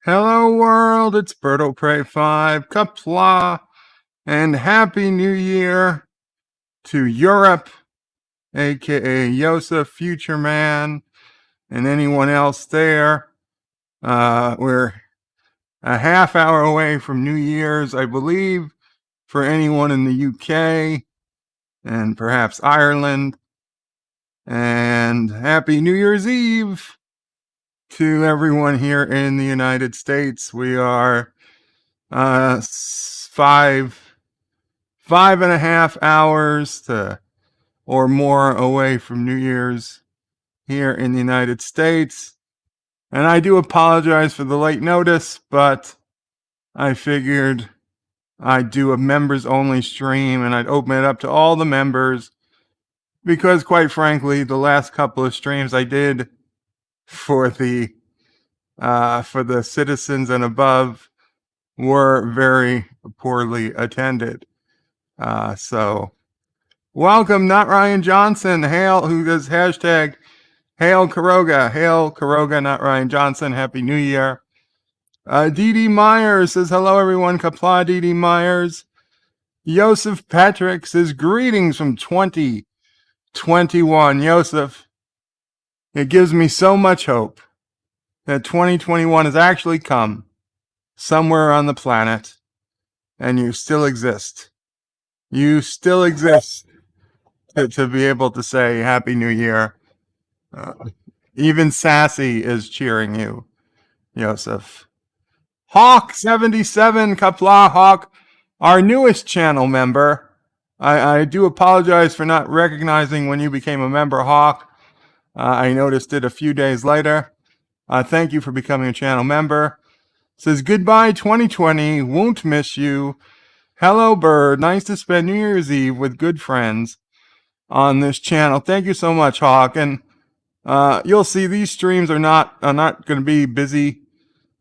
Hello world, it's Berto Prey 5, Qapla, and Happy New Year to Europe, aka Yosef, Future Man, and anyone else there. We're a half hour away from New Year's, I believe, for anyone in the UK and perhaps Ireland. And Happy New Year's Eve to everyone here in the United States. We are 5.5 hours or more away from New Year's here in the United States. And I do apologize for the late notice, but I figured I'd do a members only stream and I'd open it up to all the members because, quite frankly, the last couple of streams I did for the citizens and above were very poorly attended. So welcome, not Ryan Johnson. Hail, who does hashtag Hail Karoga. Hail Karoga, not Ryan Johnson. Happy New Year. Dee Myers says, hello, everyone. Qapla, Dee Myers. Yosef Patrick says, greetings from 2021. Yosef, it gives me so much hope that 2021 has actually come somewhere on the planet and you still exist. You still exist to be able to say Happy New Year. Even Sassy is cheering you, Yosef. Hawk77, Qapla Hawk, our newest channel member. I do apologize for not recognizing when you became a member, Hawk. I noticed it a few days later. Thank you for becoming a channel member. Says, goodbye 2020, won't miss you. Hello, Bird. Nice to spend New Year's Eve with good friends on this channel. Thank you so much, Hawk. And you'll see these streams are not going to be busy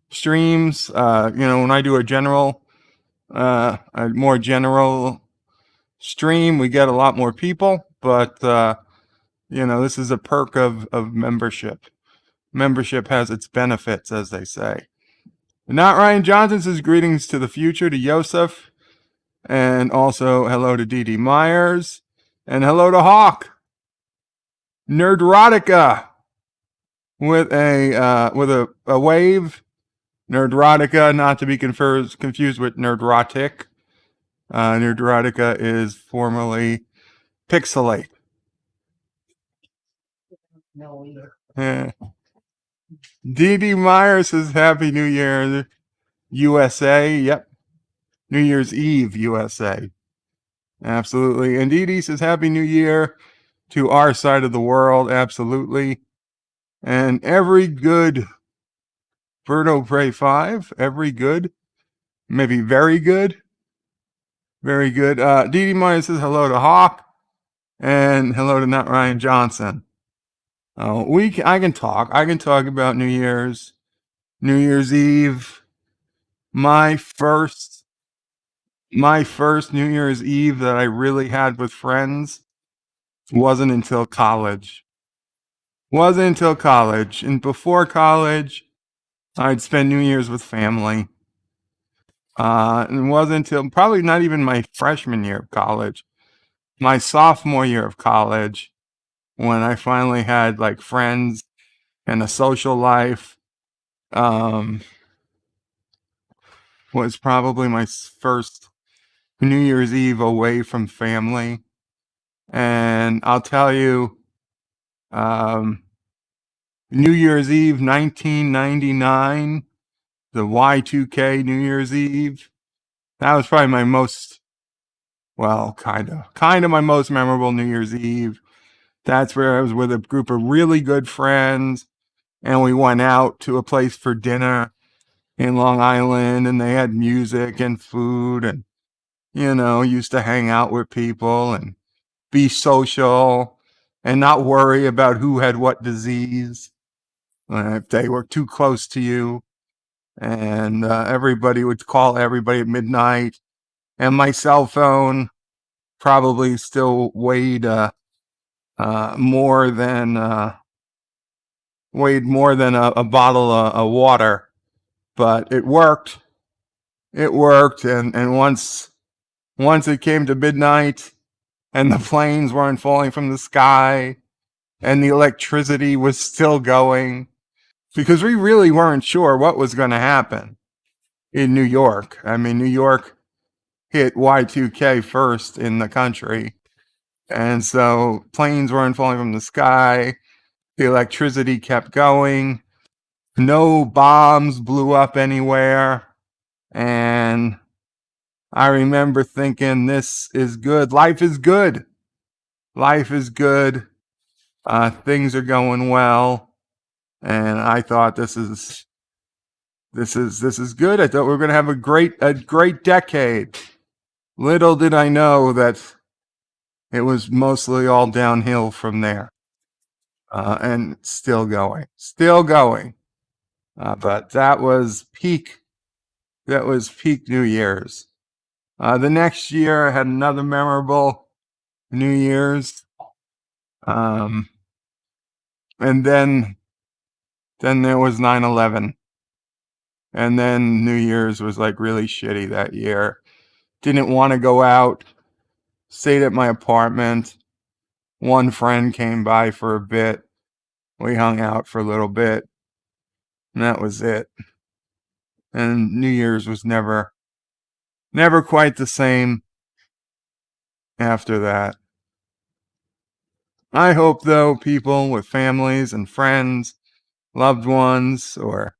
streams. When I do a more general stream, we get a lot more people. But this is a perk of membership. Membership has its benefits, as they say. Not Ryan Johnson says greetings to the future to Yosef, and also hello to Dee Myers, and hello to Hawk. Nerdrotica with a wave. Nerdrotica, not to be confused with Nerdrotic. Nerdrotica is formerly Pixelate. No either. Dee Myers says Happy New Year, USA. Yep. New Year's Eve, USA. Absolutely. And Dee says Happy New Year to our side of the world. Absolutely. And every good Berto Prey 5, every good, maybe very good. Very good. Dee Myers says hello to Hawk and hello to Not Ryan Johnson. I can talk. I can talk about New Year's Eve. My first New Year's Eve that I really had with friends wasn't until college. And before college, I'd spend New Year's with family. And it wasn't until probably not even my freshman year of college, my sophomore year of college, when I finally had like friends and a social life. Was probably my first New Year's Eve away from family. And I'll tell you, New Year's Eve 1999, the Y2K New Year's Eve, that was probably my most, kind of my most memorable New Year's Eve. That's where I was with a group of really good friends, and we went out to a place for dinner in Long Island, and they had music and food, and used to hang out with people and be social and not worry about who had what disease if they were too close to you. And everybody would call everybody at midnight, and my cell phone probably still weighed more than a bottle of water but it worked. It worked, and once it came to midnight, and the planes weren't falling from the sky, and the electricity was still going, because we really weren't sure what was going to happen in New York. I mean, New York hit Y2K first in the country. And so planes weren't falling from the sky. The electricity kept going. No bombs blew up anywhere. And I remember thinking, this is good. Life is good. Life is good. Things are going well. And I thought this is good. I thought we were going to have a great decade. Little did I know that it was mostly all downhill from there, and still going. But that was peak. That was peak New Year's. The next year, I had another memorable New Year's, and then there was 9/11, and then New Year's was like really shitty that year. Didn't want to go out. Stayed at my apartment. One friend came by for a bit. We hung out for a little bit, and that was it. And New Year's was never quite the same after that. I hope, though, people with families and friends, loved ones, or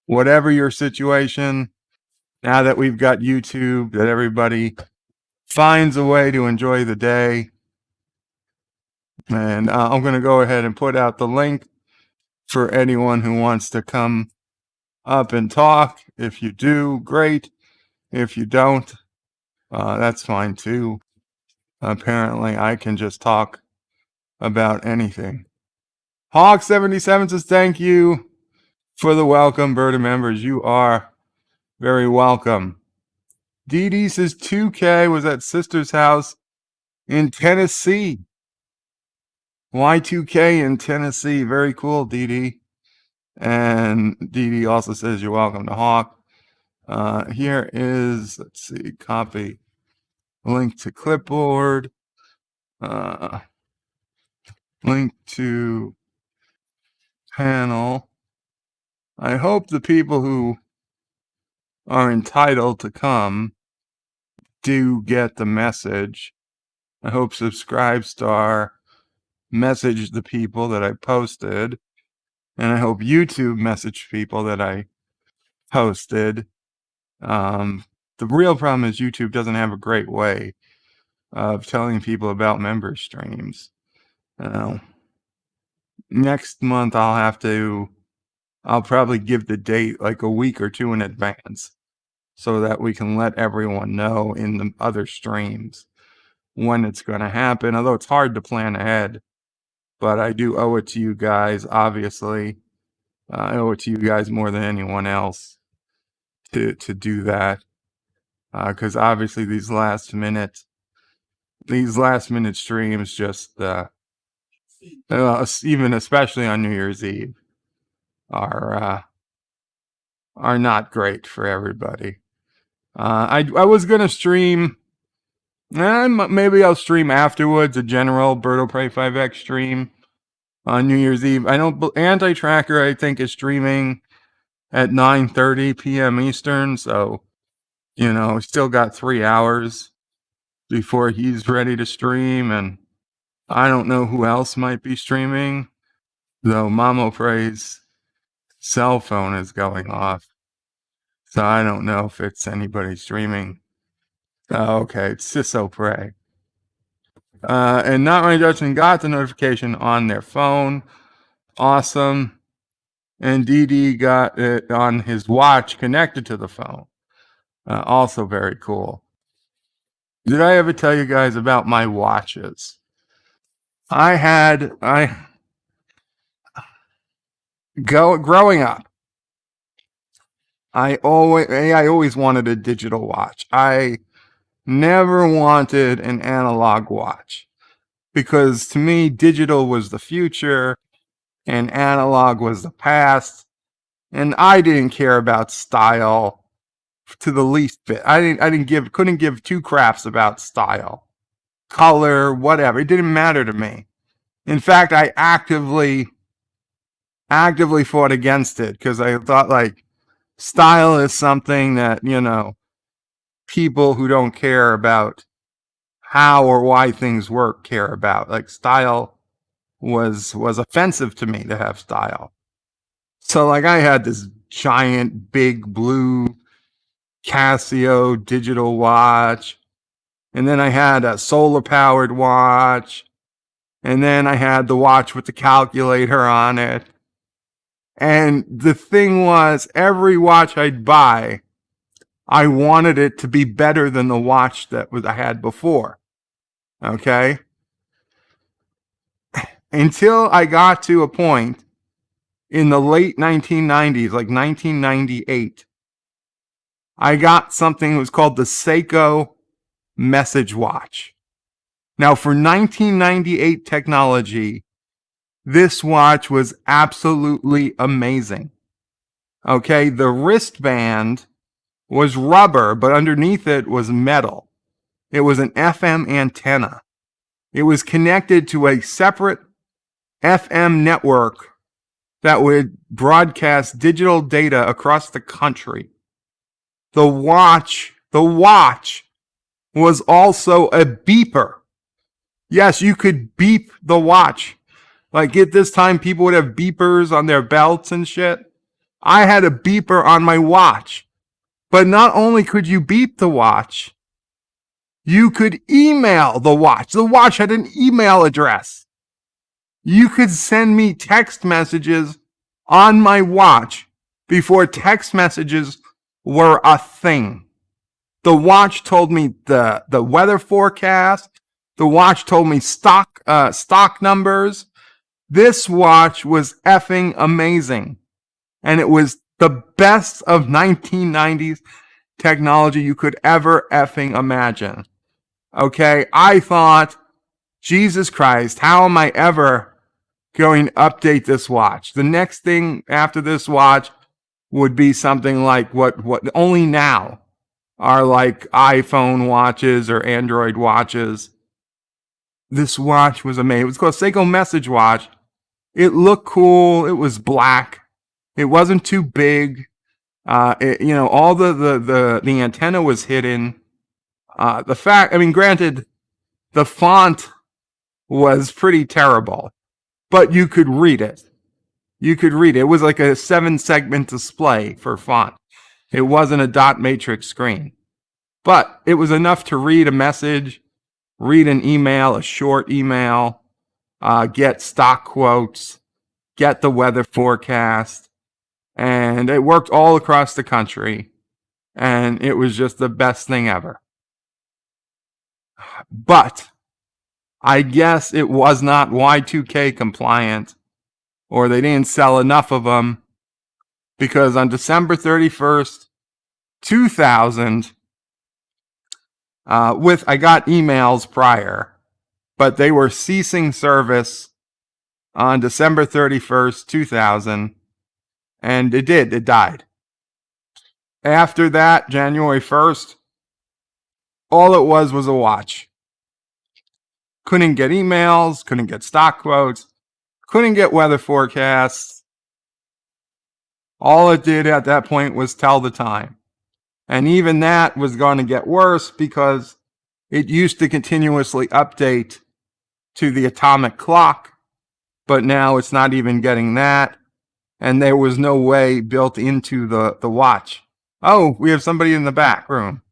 whatever your situation, now that we've got YouTube, that everybody finds a way to enjoy the day. And I'm going to go ahead and put out the link for anyone who wants to come up and talk. If you do, great. If you don't, that's fine too. Apparently, I can just talk about anything. Hawk77 says, thank you for the welcome, Birda members. You are very welcome. Dee Dee says 2K was at sister's house in Tennessee. Y2K in Tennessee. Very cool, Dee Dee. And Dee Dee also says you're welcome to Hawk. Here is, let's see, copy link to clipboard. Link to panel. I hope the people who are entitled to come do get the message. I hope Subscribestar messaged the people that I posted, and I hope YouTube messaged people that I posted. The real problem is YouTube doesn't have a great way of telling people about member streams. Next month I'll probably give the date like a week or two in advance, so that we can let everyone know in the other streams when it's going to happen. Although it's hard to plan ahead, but I do owe it to you guys, obviously. I owe it to you guys more than anyone else to do that, because obviously these last minute streams just even especially on New Year's Eve are not great for everybody. I was gonna stream, and maybe I'll stream afterwards, a general Birdo Pray 5X stream on New Year's Eve. I know Anti-Tracker, I think, is streaming at 9:30 p.m. Eastern, so we still got 3 hours before he's ready to stream, and I don't know who else might be streaming, though Mamo Pray's cell phone is going off, so I don't know if it's anybody streaming. Oh, okay, it's Sisso Pray. And Not My Judgment got the notification on their phone. Awesome. And Dee got it on his watch connected to the phone. Also very cool. Did I ever tell you guys about my watches? Growing up, I always wanted a digital watch. I never wanted an analog watch, because to me, digital was the future and analog was the past. And I didn't care about style to the least bit. Couldn't give two craps about style, color, whatever. It didn't matter to me. In fact, I actively fought against it because I thought like style is something that, people who don't care about how or why things work care about. Like style was offensive to me to have style. So like I had this giant big blue Casio digital watch, and then I had a solar powered watch, and then I had the watch with the calculator on it. And the thing was, every watch I'd buy, I wanted it to be better than the watch that I had before. Okay? Until I got to a point in the late 1990s, like 1998, I got something that was called the Seiko Message Watch. Now, for 1998 technology, this watch was absolutely amazing. Okay, the wristband was rubber, but underneath it was metal. It was an FM antenna. It was connected to a separate FM network that would broadcast digital data across the country. The watch was also a beeper. Yes, you could beep the watch. Like at this time, people would have beepers on their belts and shit. I had a beeper on my watch. But not only could you beep the watch, you could email the watch. The watch had an email address. You could send me text messages on my watch before text messages were a thing. The watch told me the weather forecast. The watch told me stock numbers. This watch was effing amazing. And it was the best of 1990s technology you could ever effing imagine. Okay, I thought, Jesus Christ, how am I ever going to update this watch? The next thing after this watch would be something like what only now are like iPhone watches or Android watches. This watch was amazing. It was called Seiko Message Watch. It looked cool. It was black. It wasn't too big. All the antenna was hidden. Granted, the font was pretty terrible, but you could read it. It was like a 7-segment display for font. It wasn't a dot matrix screen, but it was enough to read a message, read an email, a short email, get stock quotes, get the weather forecast, and it worked all across the country, and it was just the best thing ever. But I guess it was not Y2K compliant, or they didn't sell enough of them, because on December 31st, 2000, I got emails prior, but they were ceasing service on December 31st, 2000, and it died. After that, January 1st, all it was a watch. Couldn't get emails, couldn't get stock quotes, couldn't get weather forecasts. All it did at that point was tell the time. And even that was going to get worse because it used to continuously update to the atomic clock, but now it's not even getting that. And there was no way built into the watch. Oh, we have somebody in the back room.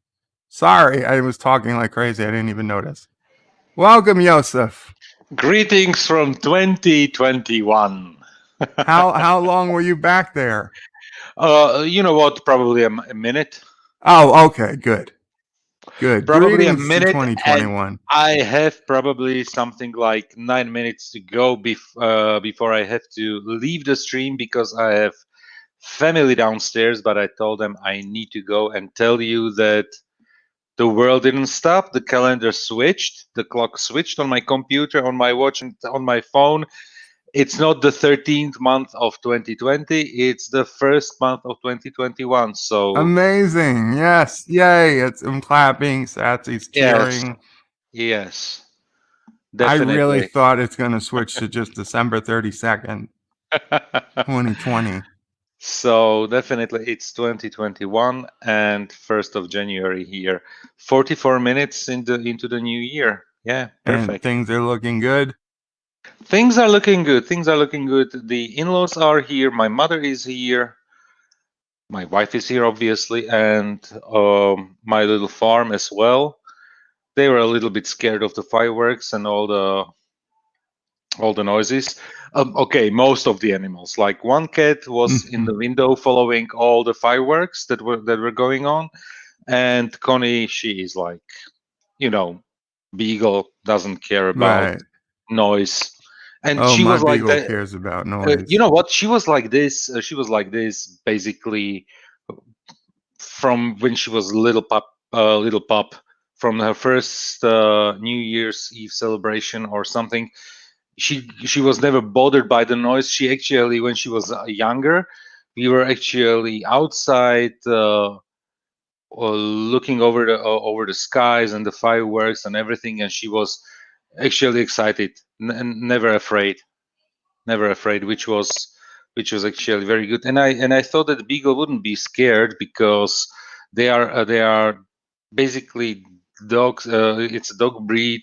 Sorry, I was talking like crazy. I didn't even notice. Welcome, Joseph. Greetings from 2021. How long were you back there? You know what? Probably a minute. Oh, okay, good. Probably Greetings a minute. to 2021. I have probably something like 9 minutes to go before I have to leave the stream because I have family downstairs. But I told them I need to go and tell you that the world didn't stop. The calendar switched. The clock switched on my computer, on my watch, and on my phone. It's not the 13th month of 2020. It's the first month of 2021. So Amazing. Yes. Yay. I'm clapping. Satsy's yes, cheering. yes, I really definitely. thought it's going to switch to just December 32nd, 2020. So definitely it's 2021 and 1st of January here. 44 minutes into the new year. Yeah, And perfect. things are looking good. Things are looking good. Things are looking good. The in-laws are here. My mother is here. My wife is here, obviously, and my little farm as well. They were a little bit scared of the fireworks and all the noises. Okay, most of the animals. Like one cat was in the window following all the fireworks that were going on, and Connie, she is like, you know, beagle, doesn't care about Right. noise, and Oh, she my was like beagle that. cares about You noise. know what? She was like this. She was like this basically from when she was little pup, from her first New Year's Eve celebration or something. She was never bothered by the noise. She actually, when she was younger, we were actually outside looking over the skies and the fireworks and everything, and she was actually excited, never afraid, never afraid, which was actually very good. And I thought that the beagle wouldn't be scared because they are basically dogs. It's a dog breed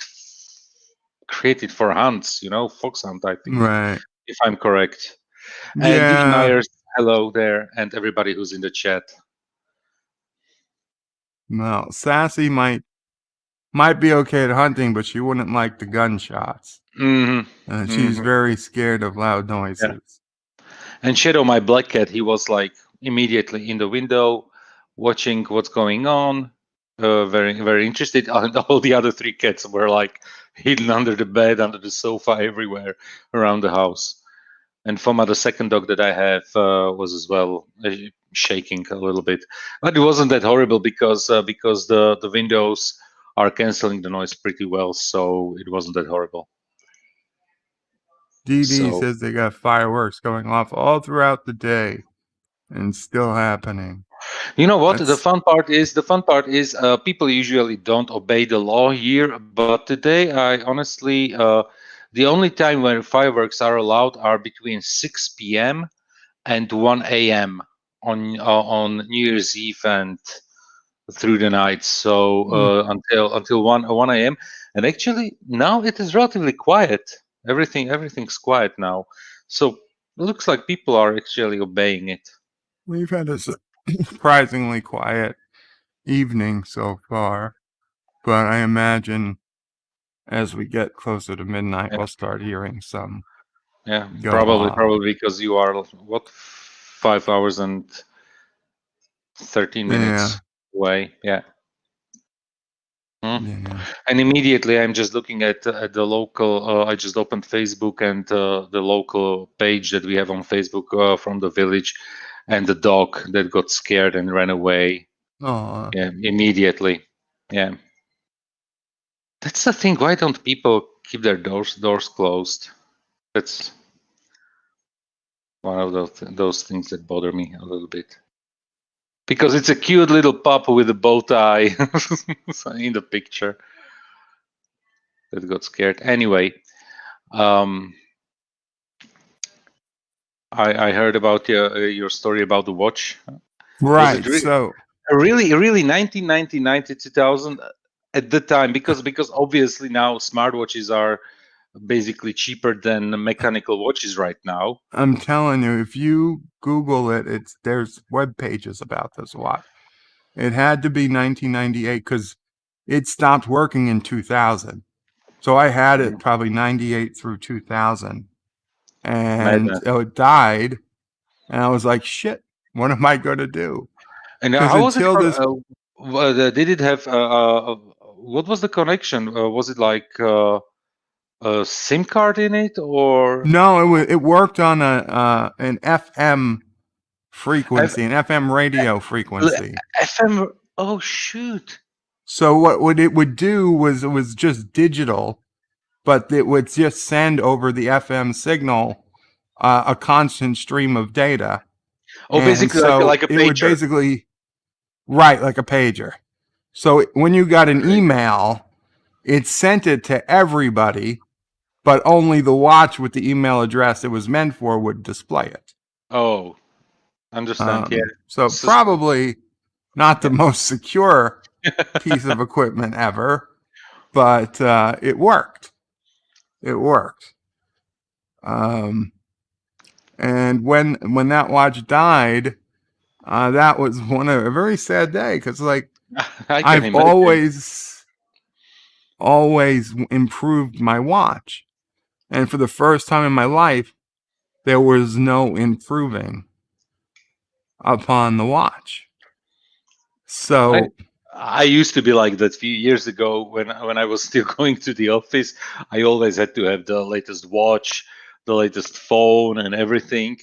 created for hunts, fox hunt, I think, Right. if I'm correct. And Didi Yeah. Myers, hello there, and everybody who's in the chat. Well, Sassy might be okay at hunting, but she wouldn't like the gunshots. Hmm. She's Hmm. very scared of loud Yeah. noises. And Shadow, my black cat, he was like immediately in the window, watching what's going on, very very interested. And all the other three cats were like hidden under the bed, under the sofa, everywhere around the house. And Foma, the second dog that I have, was as well shaking a little bit, but it wasn't that horrible because the windows are canceling the noise pretty well, so it wasn't that horrible. Dee Dee So says they got fireworks going off all throughout the day and still happening. you know what? The That's fun part is people usually don't obey the law here, but today I honestly the only time when fireworks are allowed are between 6 p.m. and 1 a.m. on New Year's Eve and through the night. So until 1 a.m. And actually now it is relatively quiet. Everything's quiet now. So it looks like people are actually obeying it. we've had a surprisingly quiet evening so far, but I imagine as we get closer to midnight, Yeah, we'll start hearing some yeah, go probably off. probably because you are what 5 hours and 13 Yeah, minutes away. Yeah. Hmm. yeah. And immediately I'm just looking at the local. I just opened Facebook and the local page that we have on Facebook from the village, and the dog that got scared and ran away. Oh, Yeah, immediately. Yeah, that's the thing. Why don't people keep their doors closed? That's one of those things that bother me a little bit. Because it's a cute little pup with a bow tie in the picture that got scared. Anyway, um, I heard about your story about the watch. Was it right. So really 1999 to 2000 at the time? Because obviously now smartwatches are basically cheaper than mechanical watches right now. I'm telling you, if you Google it, there's web pages about this watch. It had to be 1998 because it stopped working in 2000. So I had it probably 98 through 2000, and Madness. it died. And I was like, shit, what am I going to do? And Because how was it? until this, Did it have? What was the connection? Was it like a SIM card in it, or no, it worked on an FM F- frequency, an FM radio frequency. FM? Oh shoot! So what it would do was it was just digital, but it would just send over the FM signal a constant stream of data. Oh, And basically like so a it would pager. basically write like a pager. So when you got an email, it sent it to everybody, but only the watch with the email address it was meant for would display it. Oh, understand. Yeah. So So, probably not the yeah. most secure piece of equipment ever, but it worked. It worked. Um, and when that watch died, that was a very sad day because like I can I've imagine. always improved my watch, and for the first time in my life, there was no improving upon the watch. I So I used to be like that a few years ago when I was still going to the office. I always had to have the latest watch, the latest phone, and everything.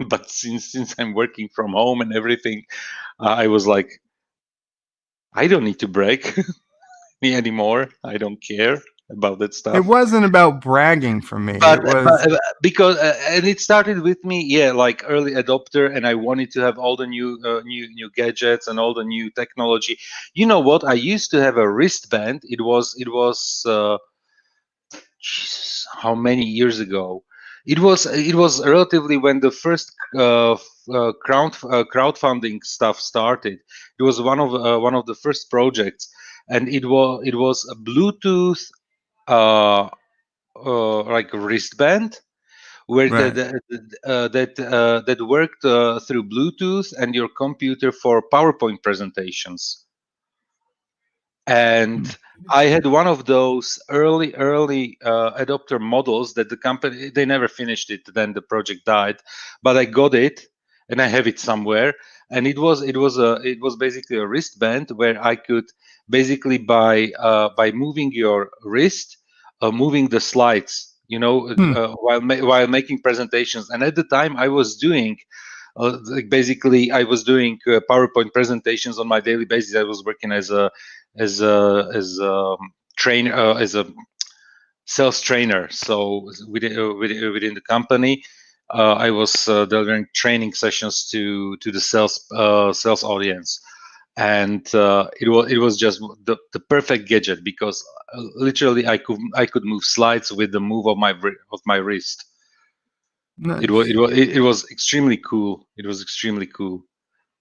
But since I'm working from home and everything, I was like, I don't need to break me anymore. I don't care about that it stuff. wasn't about bragging for me. but It was, but because and it started with me, yeah, like early adopter, and I wanted to have all the new gadgets and all the new technology. You know what, I used to have a wristband. It was Jesus, how many years ago? It was relatively when the first crowdfunding stuff started. It was one of the first projects, and it was a Bluetooth uh, like wristband where right. that worked through Bluetooth and your computer for PowerPoint presentations. And I had one of those early adopter models that the company, they never finished it. Then the project died, but I got it and I have it somewhere. And it was basically a wristband where I could basically by moving your wrist, moving the slides, Hmm. while making presentations. And at the time I was doing like basically I was doing PowerPoint presentations on my daily basis. I was working as a trainer, as a sales trainer. So within the company, I was delivering training sessions to the sales audience, and it was just the perfect gadget because literally I could move slides with the move of my wrist. Nice. It was extremely cool. It was extremely cool,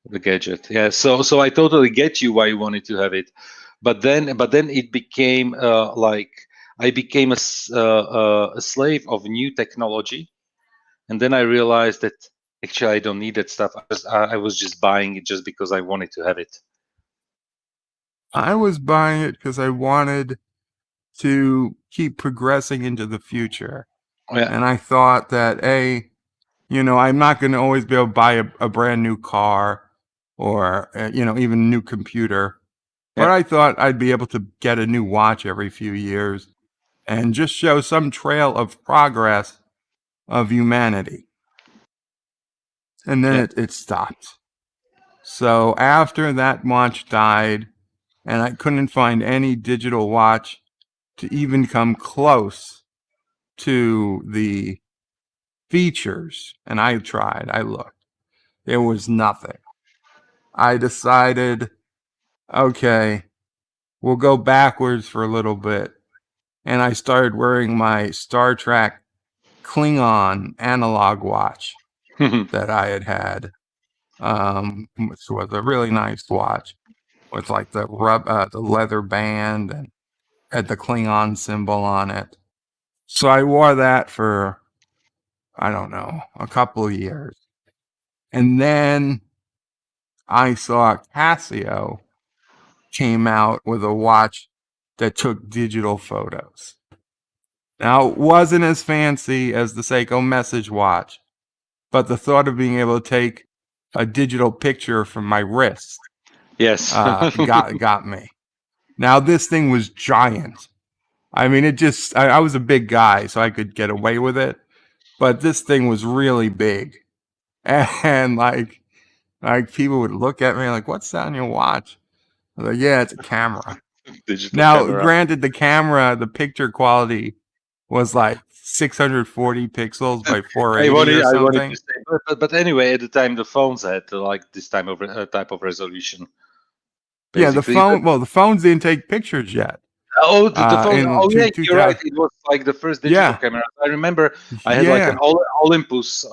the gadget. Yeah. So I totally get you why you wanted to have it, but then it became like I became a slave of new technology, and then I realized that actually I don't need that stuff. I was just buying it just because I wanted to have it. I was buying it because I wanted to keep progressing into the future. Yeah. And I thought that, I'm not going to always be able to buy a brand new car or, even a new computer. But Yeah. I thought I'd be able to get a new watch every few years and just show some trail of progress of humanity. And then Yeah. it stopped. So after that watch died, and I couldn't find any digital watch to even come close to the features, and I tried, I looked, there was nothing. I decided, okay, we'll go backwards for a little bit. And I started wearing my Star Trek Klingon analog watch that I had, which was a really nice watch with like the leather band and had the Klingon symbol on it. So I wore that for, I don't know, a couple of years. And then I saw Casio came out with a watch that took digital photos. Now, it wasn't as fancy as the Seiko message watch, but the thought of being able to take a digital picture from my wrist Yes. got me. Now, this thing was giant. I mean, I was a big guy, so I could get away with it. But this thing was really big. And like people would look at me like, what's that on your watch? I was like, yeah, it's a camera. Digital Now, camera. granted, the camera, the picture quality was like 640 pixels by I 480 wanted or I wanted to something. say, but anyway, at the time the phones had like this time of type of resolution, Yeah, basically. the phones didn't take pictures yet. Oh, the phone. In Oh, yeah, you're right. 2000. It was like the first digital Yeah, camera. I remember I had like an yeah, Olympus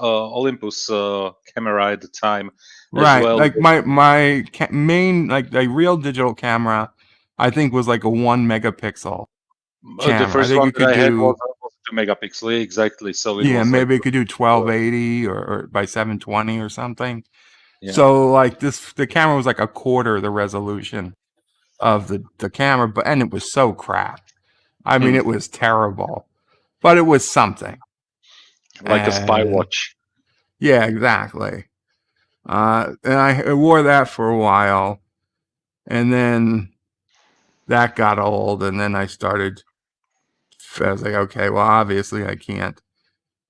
camera at the time as right. well. Like my main, like the real digital camera, I think was like a 1 megapixel The camera. I first think one it that could I had do, was 2 megapixel, exactly. So it yeah, was like, maybe it could do 1280 or by 720 or something. yeah. So like the camera was like a quarter the resolution of the camera, but and it was so crap. I mean, Hmm. it was terrible, but it was something. Like a spy And watch. yeah, exactly. And I wore that for a while, and then that got old, and then I was like, okay, well, obviously I can't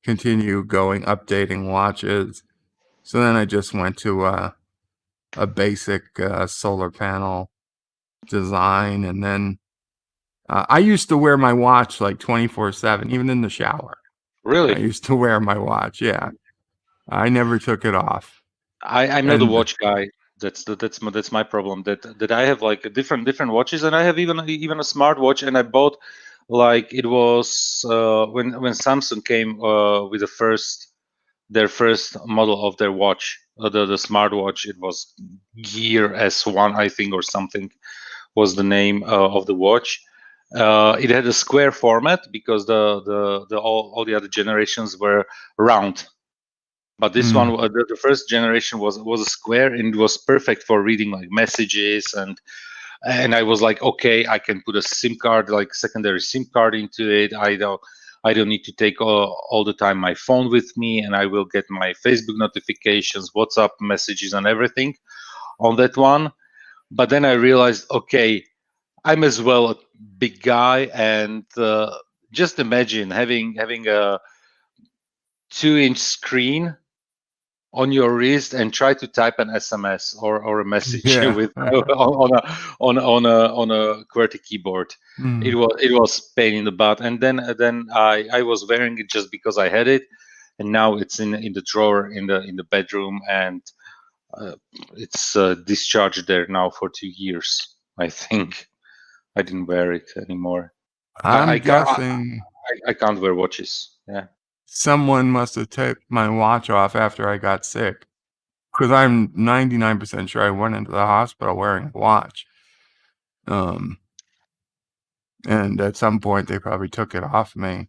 continue updating watches. So then I just went to a basic solar panel design, and then I used to wear my watch like 24/7, even in the shower. I Really? used to wear my watch. Yeah, I never took it off. I'm not a And watch guy. That's my problem. That I have like different watches, and I have even a smart watch. And I bought like it was when Samsung came with their first model of their watch, the smartwatch. It was Gear S1, I think, or something was the name of the watch. It had a square format because the all the other generations were round, but this one, mm, the first generation was a square, and it was perfect for reading like messages, and I was like, okay, I can put a SIM card, like secondary SIM card into it. I don't need to take all the time my phone with me, and I will get my Facebook notifications, WhatsApp messages, and everything on that one. But then I realized, okay, I'm as well a big guy, and just imagine having a 2-inch screen on your wrist and try to type an SMS or a message yeah. with on a QWERTY keyboard. It mm. was pain in the butt, and then I was wearing it just because I had it, and now it's in the drawer in the bedroom, and uh, it's discharged there now for 2 years. I think I didn't wear it anymore. I I'm can't guessing I can't wear watches. Yeah. someone must have taken my watch off after I got sick. Because I'm 99% sure I went into the hospital wearing a watch. Um, and at some point they probably took it off me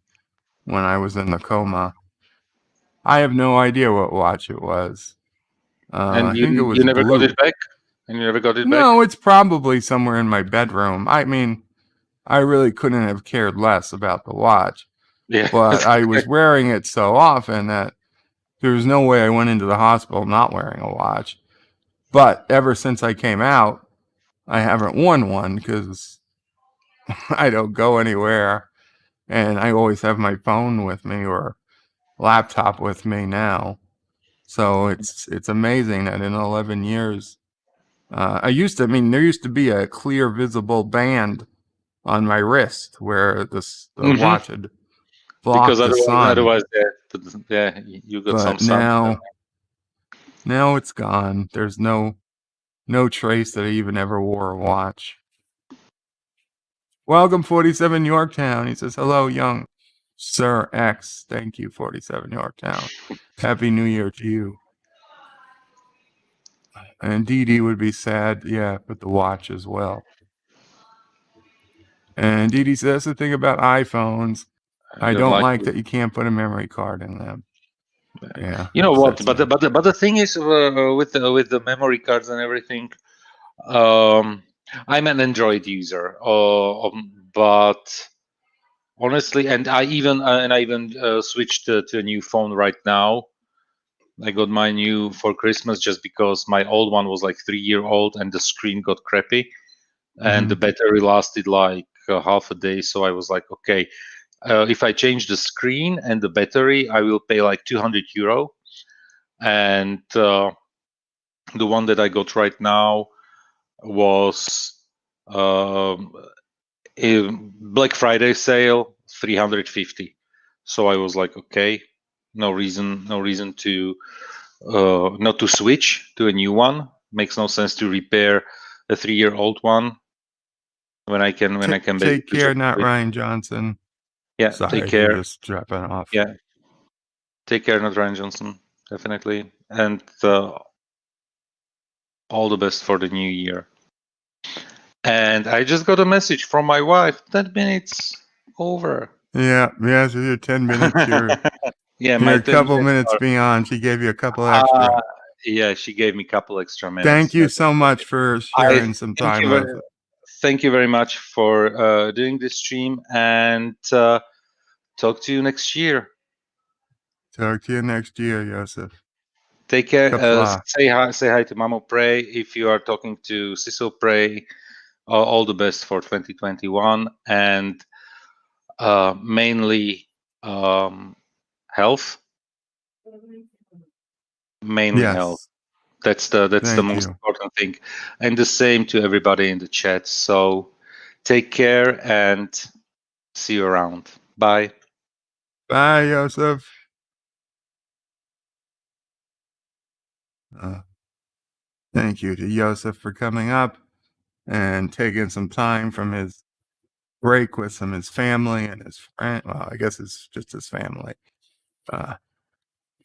when I was in the coma. I have no idea what watch it was. And I think it you was never got blue. it back? And you never got it back? No, it's probably somewhere in my bedroom. I mean, I really couldn't have cared less about the watch, Yeah. but I was wearing it so often that there was no way I went into the hospital not wearing a watch. But ever since I came out, I haven't worn one because I don't go anywhere, and I always have my phone with me or laptop with me now. So it's amazing that in 11 years, I mean, there used to be a clear visible band on my wrist where the Hmm. watch had Because blocked the sun, otherwise, yeah, you got some but sun. now it's gone. There's no trace that I even ever wore a watch. Welcome, 47 Yorktown. He says, hello, young Sir X. Thank you, 47 Yorktown. Happy New Year to you. And Dee Dee would be sad, yeah, with the watch as well. And Dee Dee says the thing about iPhones, I I don't don't like like it. that you can't put a memory card in them. Yeah, You know what? upsets me. But the thing is, with the memory cards and everything, um, I'm an Android user, but honestly, and I even switched to a new phone right now. I got my new for Christmas just because my old one was like 3 year old and the screen got crappy and the Hmm. battery lasted like half a day. So I was like, okay, if I change the screen and the battery, I will pay like €200. And the one that I got right now was um, a Black Friday sale, 350. So I was like, okay, no reason to not to switch to a new one. Makes no sense to repair a 3-year-old one when I can Take basically just care, not switch. Ryan Johnson. Yeah, take Sorry, you're care. just dropping off. Yeah, take care, not Ryan Johnson, definitely, and all the best for the new year. And I just got a message from my wife. 10 minutes over. Yeah, so you're 10 minutes. You're Yeah, my a 10 couple minutes minutes are. beyond. She gave you a couple extra. Uh, yeah, she gave me a couple extra Thank minutes. you so much for I sharing some thank time you with very, us. thank you very much for doing this stream, and talk to you next year. Talk to you next year, Joseph. Take care. Qapla. Say hi to Mamo. Pray if you are talking to Siso. Pray all the best for 2021, and mainly health. Mainly health. Yes, That's the thank most you. important thing, and the same to everybody in the chat. So take care and see you around. Bye. Bye, Joseph. Thank you to Joseph for coming up and taking some time from his break with his family and his friend. Well, I guess it's just his family.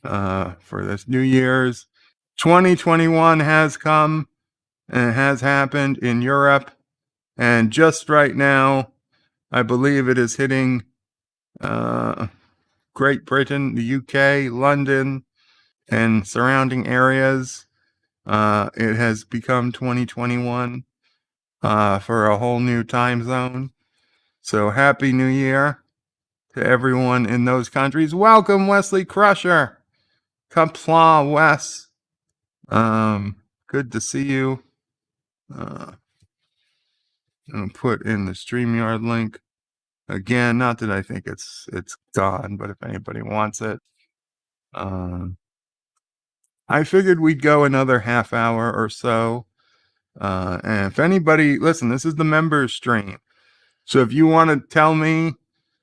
For this New Year's. 2021 has come and has happened in Europe. And just right now, I believe it is hitting Great Britain, the UK, London, and surrounding areas. It has become 2021 for a whole new time zone. So happy New Year to everyone in those countries. Welcome, Wesley Crusher. Qapla, Wes. Good to see you. I'll put in the StreamYard link again. Not that I think it's gone, but if anybody wants it, I figured we'd go another half hour or so. And if anybody, listen, this is the members stream. So if you want to tell me,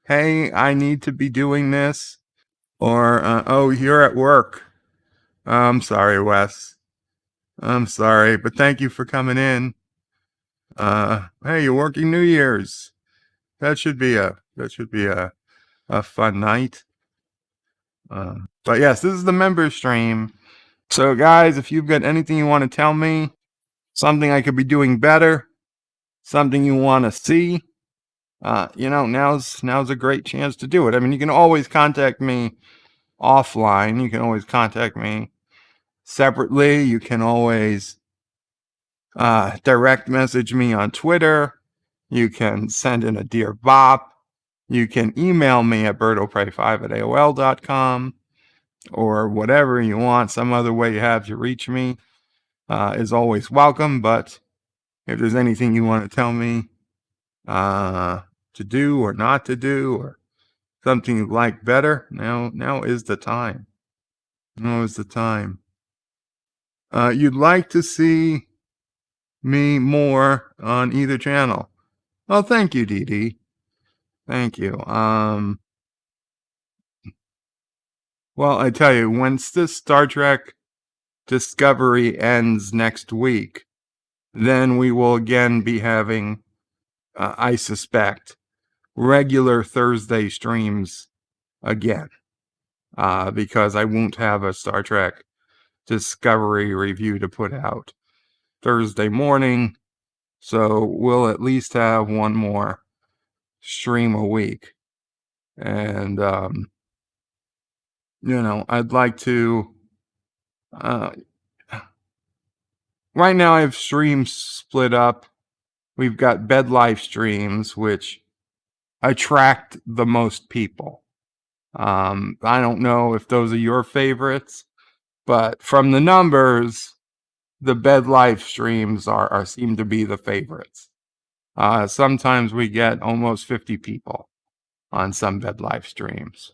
hey, I need to be doing this, or oh, you're at work. I'm sorry, Wes. I'm sorry, but thank you for coming in. Hey, you're working New Year's. That should be a fun night. But yes, this is the member stream. So guys, if you've got anything you want to tell me, something I could be doing better, something you want to see, now's a great chance to do it. I mean, you can always contact me offline. You can always contact me separately. You can always direct message me on Twitter. You can send in a Dear Bop. You can email me at birdopray5@aol.com or whatever you want. Some other way you have to reach me is always welcome. But if there's anything you want to tell me to do or not to do, or something you like better, now is the time. Now is the time. You'd like to see me more on either channel. Well, thank you, Dee Dee. Thank you. Well, I tell you, once this Star Trek Discovery ends next week, then we will again be having, I suspect, regular Thursday streams again, because I won't have a Star Trek Discovery review to put out Thursday morning. So we'll at least have one more stream a week. And, I'd like to, right now I have streams split up. We've got bed life streams, which attract the most people. I don't know if those are your favorites, but from the numbers, the bed life streams are seem to be the favorites. Sometimes we get almost 50 people on some bed life streams.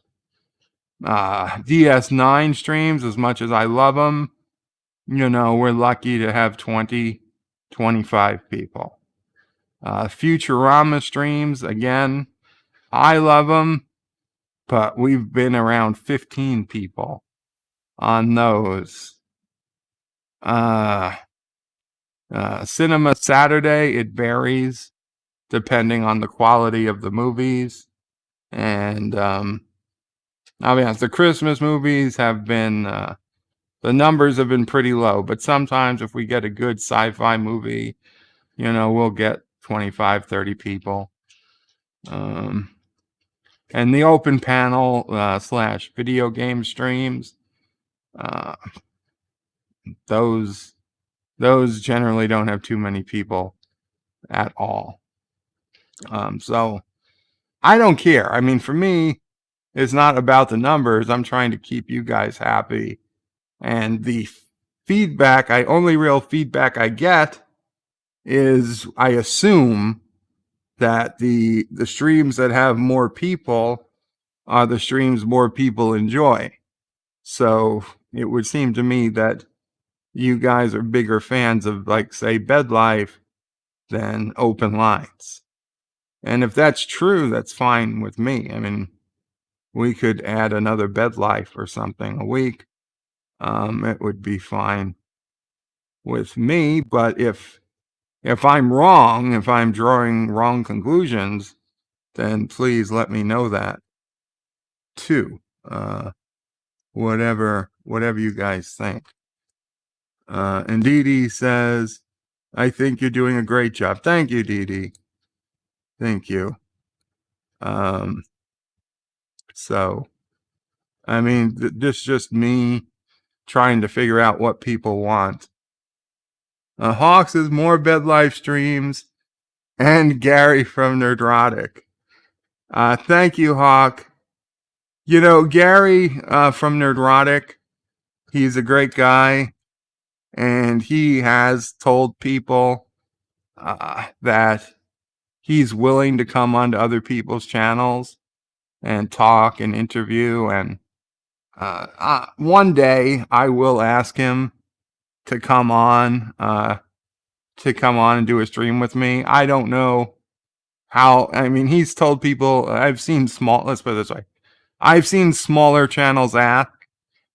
DS9 streams, as much as I love them, we're lucky to have 20, 25 people. Futurama streams, again, I love them, but we've been around 15 people on those. Cinema Saturday, it varies depending on the quality of the movies. And I'll be honest, the Christmas movies have been, the numbers have been pretty low. But sometimes if we get a good sci-fi movie, we'll get 25, 30 people. And the open panel / video game streams, those generally don't have too many people at all. So I don't care. I mean, for me, it's not about the numbers. I'm trying to keep you guys happy. And the only real feedback I get is I assume that the streams that have more people are the streams more people enjoy. So it would seem to me that you guys are bigger fans of, like, say, Bed Life than Open Lines. And if that's true, that's fine with me. I mean, we could add another Bed Life or something a week. It would be fine with me. But if I'm wrong, if I'm drawing wrong conclusions, then please let me know that too. Whatever you guys think. And Dee Dee says, I think you're doing a great job. Thank you, Dee Dee. Thank you. So, I mean, this just me trying to figure out what people want. Hawks is more Bed Life streams, and Gary from Nerdrotic. Thank you, Hawk. Gary from Nerdrotic, he's a great guy, and he has told people that he's willing to come onto other people's channels and talk and interview. And one day I will ask him to come on and do a stream with me. I don't know how. I mean, he's told people. Let's put it this way. I've seen smaller channels ask,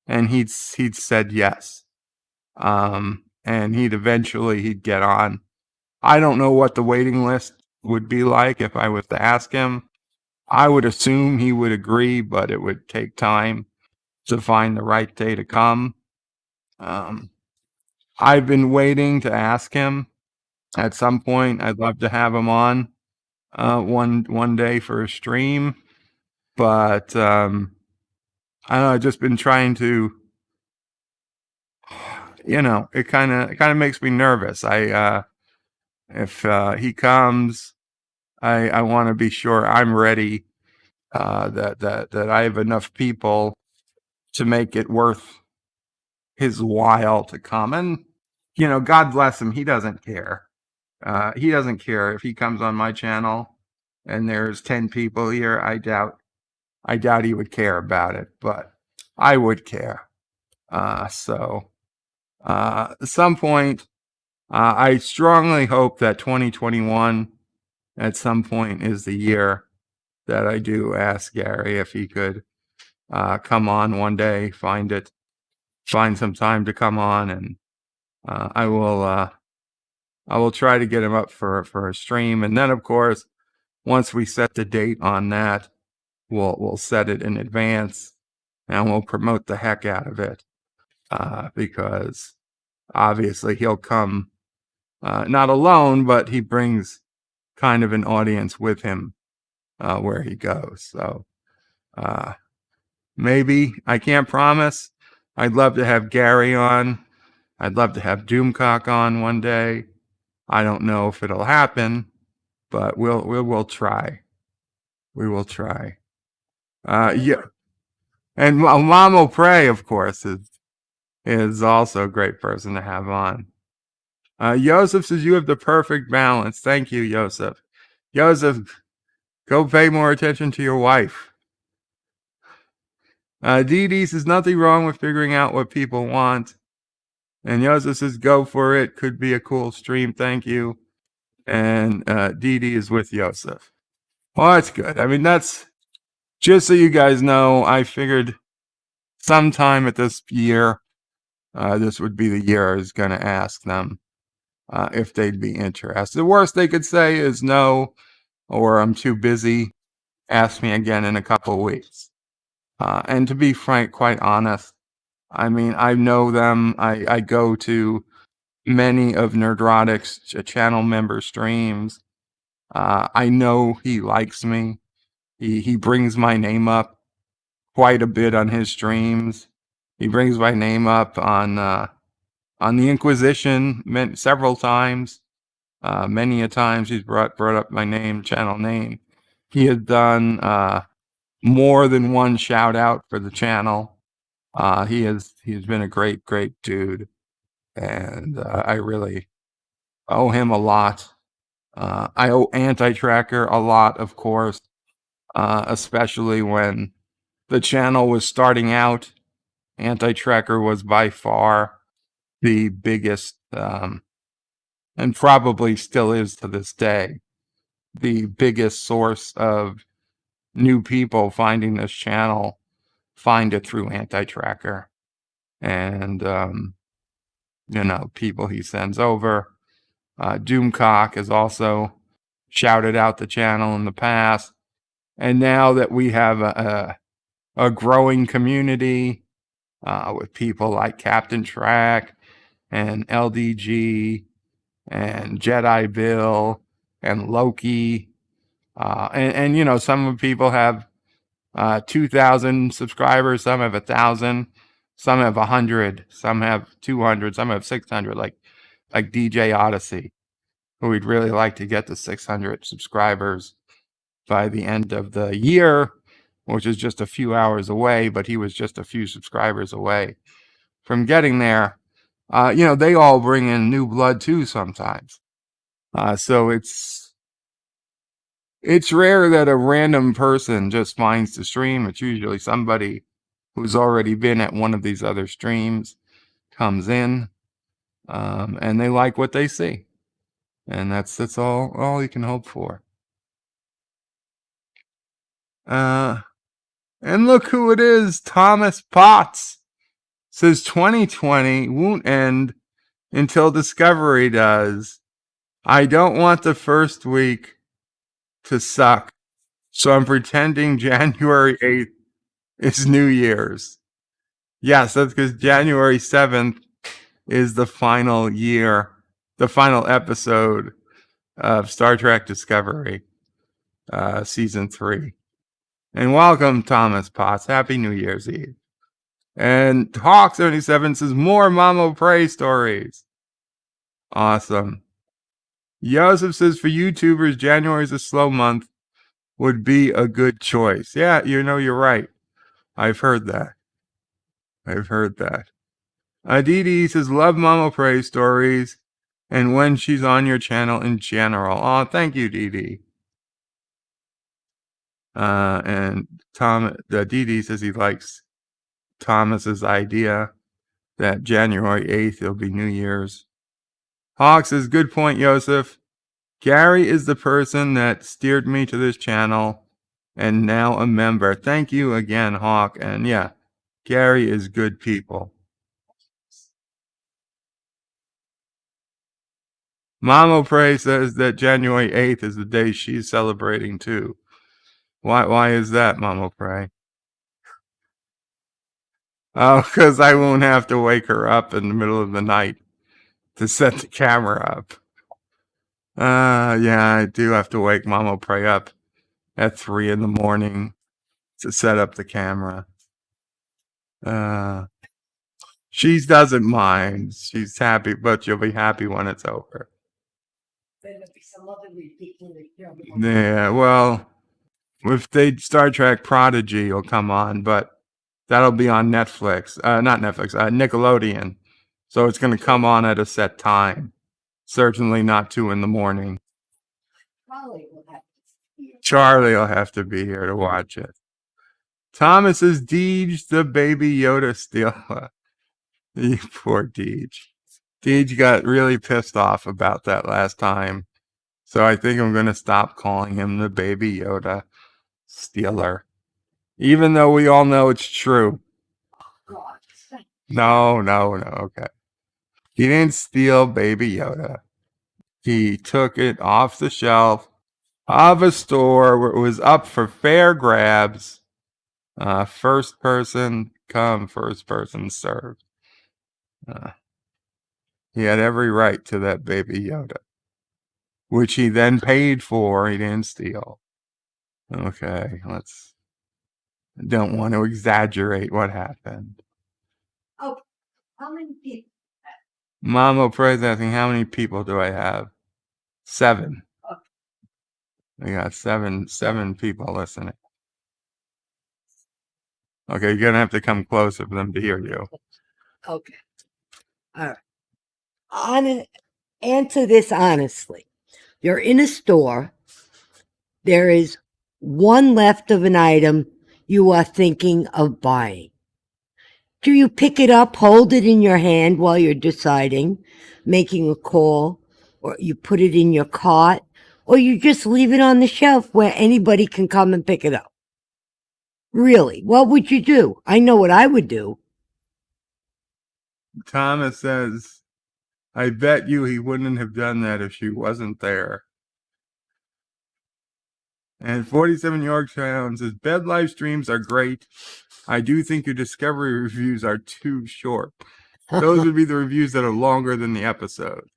and he'd said yes. And he'd get on. I don't know what the waiting list would be like if I was to ask him. I would assume he would agree, but it would take time to find the right day to come. I've been waiting to ask him. At some point, I'd love to have him on one day for a stream, but I don't know. I've just been trying to. It kind of makes me nervous. If he comes, I want to be sure I'm ready. That I have enough people to make it worth his while to come. And God bless him, he doesn't care. He doesn't care if he comes on my channel and there's 10 people here. I doubt he would care about it, but I would care. So at some point, I strongly hope that 2021 at some point is the year that I do ask Gary if he could come on one day, find some time to come on, and I will try to get him up for a stream. And then, of course, once we set the date on that, we'll set it in advance and we'll promote the heck out of it, because obviously he'll come not alone, but he brings kind of an audience with him where he goes. So maybe, I can't promise. I'd love to have Gary on. I'd love to have Doomcock on one day. I don't know if it'll happen, but we'll try. We will try. Yeah. And Mamo Prey, of course, is also a great person to have on. Joseph says you have the perfect balance. Thank you, Joseph. Joseph, go pay more attention to your wife. Dee Dee says nothing wrong with figuring out what people want. And Joseph says go for it. Could be a cool stream. Thank you. And Dee Dee is with Joseph. Well, that's good. I mean, that's just so you guys know, I figured sometime at this year, this would be the year I was going to ask them if they'd be interested. The worst they could say is no, or I'm too busy. Ask me again in a couple of weeks. And to be frank, quite honest, I mean, I know them. I go to many of Nerdrotic's channel member streams. I know he likes me. He brings my name up quite a bit on his streams. He brings my name up on the Inquisition several times. Many a times he's brought up my name, channel name. He has done more than one shout out for the channel. He's been a great dude, and I really owe him a lot. I owe Anti-Tracker a lot, of course, especially when the channel was starting out. Anti-Tracker was by far the biggest, and probably still is to this day, the biggest source of new people finding this channel. Find it through Anti-Tracker, and people he sends over. Doomcock has also shouted out the channel in the past, and now that we have a growing community with people like Captain Track and LDG and Jedi Bill and Loki, and some people have 2,000 subscribers, some have 1,000, some have 100, some have 200, some have 600, like DJ Odyssey, who we'd really like to get to 600 subscribers by the end of the year, which is just a few hours away, but he was just a few subscribers away from getting there. They all bring in new blood too sometimes. So it's rare that a random person just finds the stream. It's usually somebody who's already been at one of these other streams comes in, and they like what they see. And that's all you can hope for. And look who it is. Thomas Potts says 2020 won't end until Discovery does. I don't want the first week to suck, so I'm pretending January 8th is New Year's. Yes, that's because January 7th is the final episode of Star Trek Discovery, Season 3. And welcome, Thomas Potts. Happy New Year's Eve. And Hawk77 says, more Mamo Prey stories. Awesome. Joseph says, for YouTubers, January is a slow month. Would be a good choice. Yeah, you're right. I've heard that. Dee says, love Mamo Prey stories and when she's on your channel in general. Oh, thank you, Dee. And Dee says he likes Thomas's idea that January 8th it'll be New Year's. Hawk says, good point, Joseph. Gary is the person that steered me to this channel and now a member. Thank you again, Hawk. And yeah, Gary is good people. Mamo Prey says that January 8th is the day she's celebrating too. Why is that, Mamo Prey? Oh, because I won't have to wake her up in the middle of the night to set the camera up. Yeah, I do have to wake Mamo Prey up at 3 a.m. to set up the camera. She doesn't mind. She's happy, but she'll be happy when it's over. Yeah, well, if they Star Trek Prodigy will come on, but that'll be on Netflix. Not Netflix, Nickelodeon. So it's going to come on at a set time. Certainly not 2 a.m. Charlie will have to be here to watch it. Thomas is Deej, the baby Yoda stealer. You poor Deej. Deej got really pissed off about that last time. So I think I'm going to stop calling him the baby Yoda stealer. Even though we all know it's true. God. No, okay. He didn't steal Baby Yoda. He took it off the shelf of a store where it was up for fair grabs. First person come, first person served. He had every right to that Baby Yoda, which he then paid for. He didn't steal. Okay, don't want to exaggerate what happened. Oh, how many people? Mama Praise asking, how many people do I have? 7. We got seven people listening. Okay, you're gonna have to come closer for them to hear you. Okay. All right. Answer this honestly. You're in a store. There is one left of an item you are thinking of buying. Do you pick it up, hold it in your hand while you're deciding, making a call, or you put it in your cart, or you just leave it on the shelf where anybody can come and pick it up? Really, what would you do? I know what I would do. Thomas says, I bet you he wouldn't have done that if she wasn't there. And 47 Yorktown says, bed live streams are great. I do think your Discovery reviews are too short. Those would be the reviews that are longer than the episode.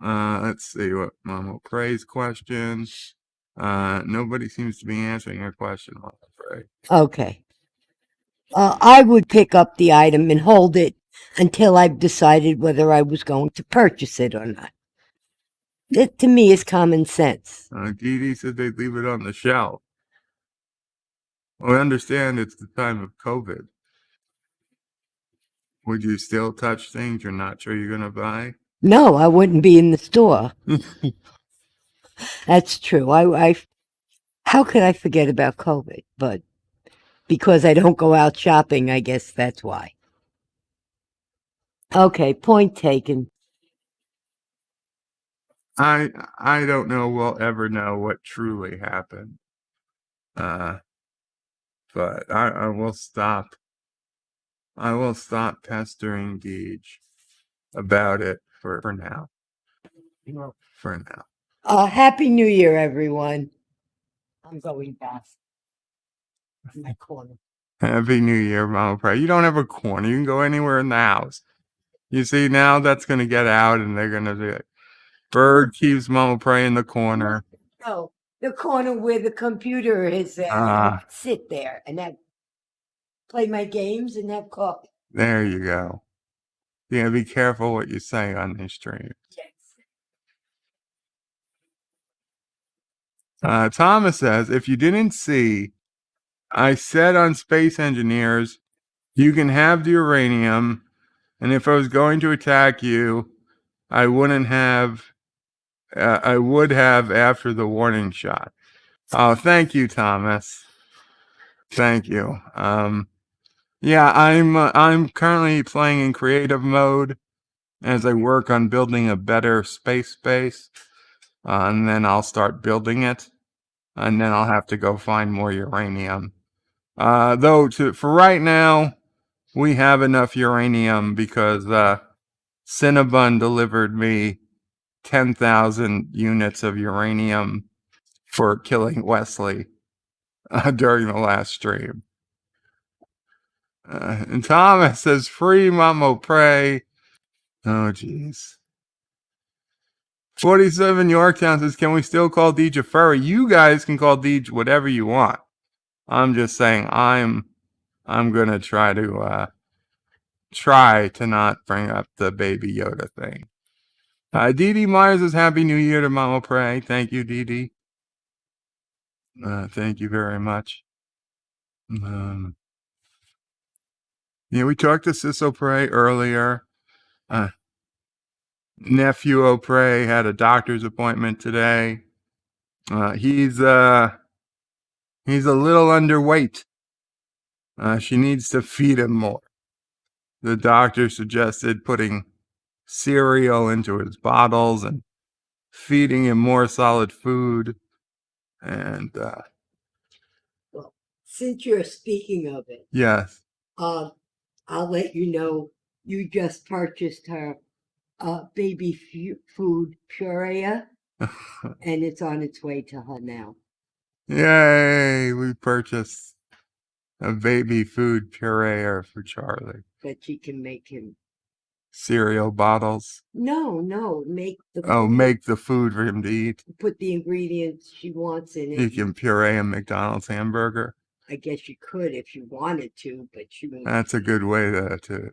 Let's see what Mama Praise question. Nobody seems to be answering her question, Mama Praise. Okay. I would pick up the item and hold it until I've decided whether I was going to purchase it or not. That to me is common sense. Dee Dee said they'd leave it on the shelf. Well, I understand it's the time of COVID. Would you still touch things you're not sure you're going to buy? No, I wouldn't be in the store. That's true. How could I forget about COVID? But because I don't go out shopping, I guess that's why. Okay, point taken. I don't know we'll ever know what truly happened. But I will stop. I will stop pestering Deej about it for now. For now. Happy New Year, everyone. I'm going back in my corner. Happy New Year, Mama Pray. You don't have a corner. You can go anywhere in the house. You see, now that's going to get out and they're going to be like, Bird keeps Mama Pray in the corner. No, the corner where the computer is there. I sit there and play my games and have coffee. There you go. You gotta be careful what you say on this stream. Yes. Thomas says, if you didn't see, I said on Space Engineers, you can have the uranium, and if I was going to attack you, I wouldn't have. I would have after the warning shot. Oh, thank you, Thomas. Thank you. Yeah, I'm currently playing in creative mode as I work on building a better space base, and then I'll start building it, and then I'll have to go find more uranium. Though for right now, we have enough uranium because Cinnabon delivered me 10,000 units of uranium for killing Wesley during the last stream. And Thomas says, free Mamo Pray. Oh, jeez. 47 Yorktown says, can we still call Deej a furry? You guys can call Deej whatever you want. I'm just saying I'm going to try to not bring up the Baby Yoda thing. Dee Dee Myers says, Happy New Year to Mama Pray. Thank you, Dee Dee. Thank you very much. Yeah, we talked to Sis O'Prey earlier. Nephew O'Prey had a doctor's appointment today. He's a little underweight. She needs to feed him more. The doctor suggested putting cereal into his bottles and feeding him more solid food. And Since you're speaking of it, Yes. I'll let you know you just purchased her baby food puree, and it's on its way to her now. Yay! We purchased a baby food pureer for Charlie. That she can make him. Cereal bottles. No, make the Oh, food, make the food for him to eat. put the ingredients she wants in it. You can puree a McDonald's hamburger. I guess you could if you wanted to, but she won't. That's a good way to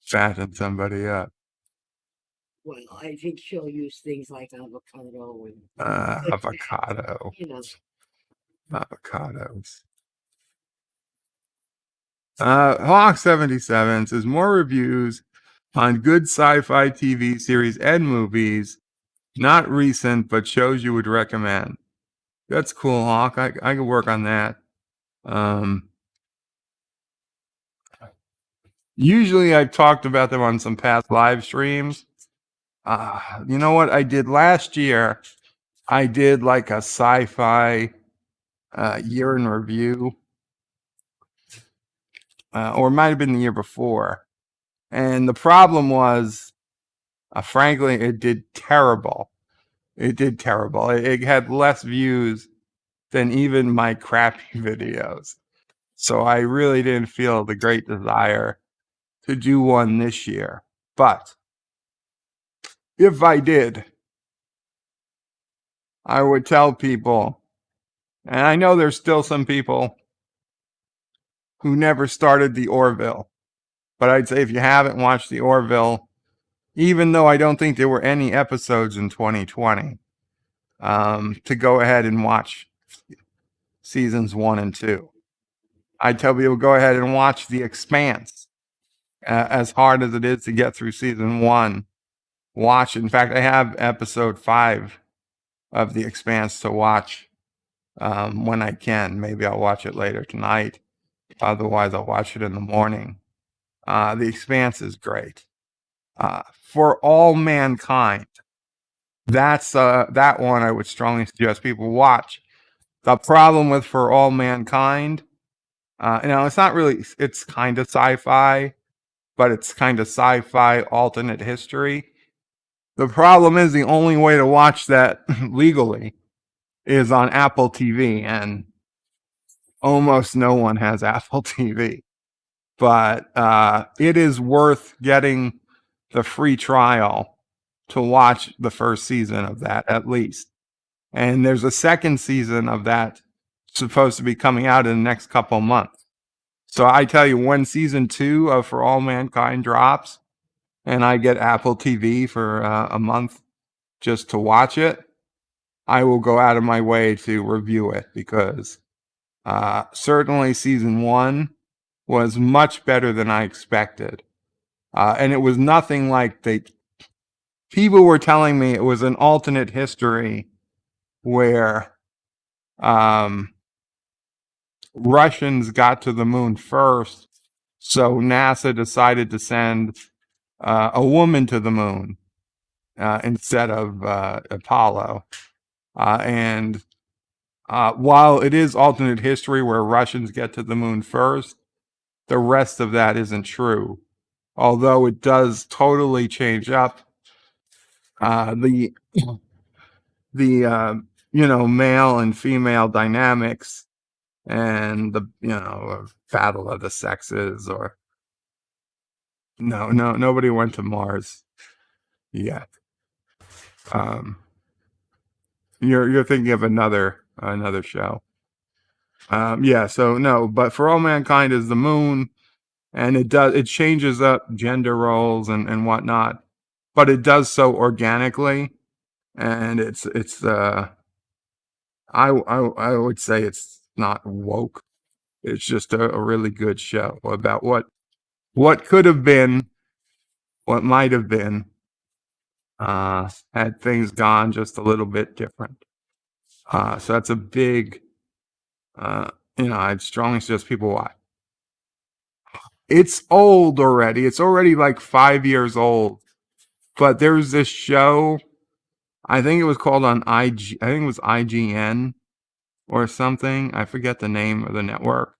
fatten somebody up. Well, I think she'll use things like avocado and Avocado. you know. Avocados. Hawk 77 says more reviews on good sci-fi TV series and movies, not recent, but shows you would recommend. That's cool, Hawk. I can work on that. Usually I've talked about them on some past live streams. You know what I did last year? I did like a sci-fi year in review. Or it might have been the year before. And the problem was, frankly, it did terrible. It did terrible. It had less views than even my crappy videos. So I really didn't feel the great desire to do one this year. But if I did, I would tell people, and I know there's still some people who never started the Orville, but I'd say if you haven't watched the Orville, even though I don't think there were any episodes in 2020, to go ahead and watch seasons 1 and 2. I'd tell people go ahead and watch The Expanse. As hard as it is to get through season 1, watch. In fact, I have episode 5 of The Expanse to watch when I can. Maybe I'll watch it later tonight. Otherwise, I'll watch it in the morning. The Expanse is great. For All Mankind, that's that one I would strongly suggest people watch. The problem with For All Mankind, it's not really, it's kind of sci-fi, but it's kind of sci-fi alternate history. The problem is the only way to watch that legally is on Apple TV, and almost no one has Apple TV. But it is worth getting the free trial to watch the first season of that, at least. And there's a second season of that supposed to be coming out in the next couple months. So I tell you, when season 2 of For All Mankind drops, and I get Apple TV for a month just to watch it, I will go out of my way to review it, because certainly season 1 was much better than I expected. And it was nothing like people were telling me it was an alternate history where Russians got to the moon first, so NASA decided to send a woman to the moon instead of Apollo. And while it is alternate history where Russians get to the moon first, the rest of that isn't true. Although it does totally change up the male and female dynamics and the battle of the sexes. Or nobody went to Mars yet. You're thinking of another show. So no, but For All Mankind is the moon, and it changes up gender roles and whatnot, but it does so organically, and it's I would say it's not woke. It's just a really good show about what could have been, what might have been, had things gone just a little bit different. So that's a big, I'd strongly suggest people watch. It's old already. It's already like 5 years old. But there's this show, I think it was called on IG, I think it was IGN, or something. I forget the name of the network.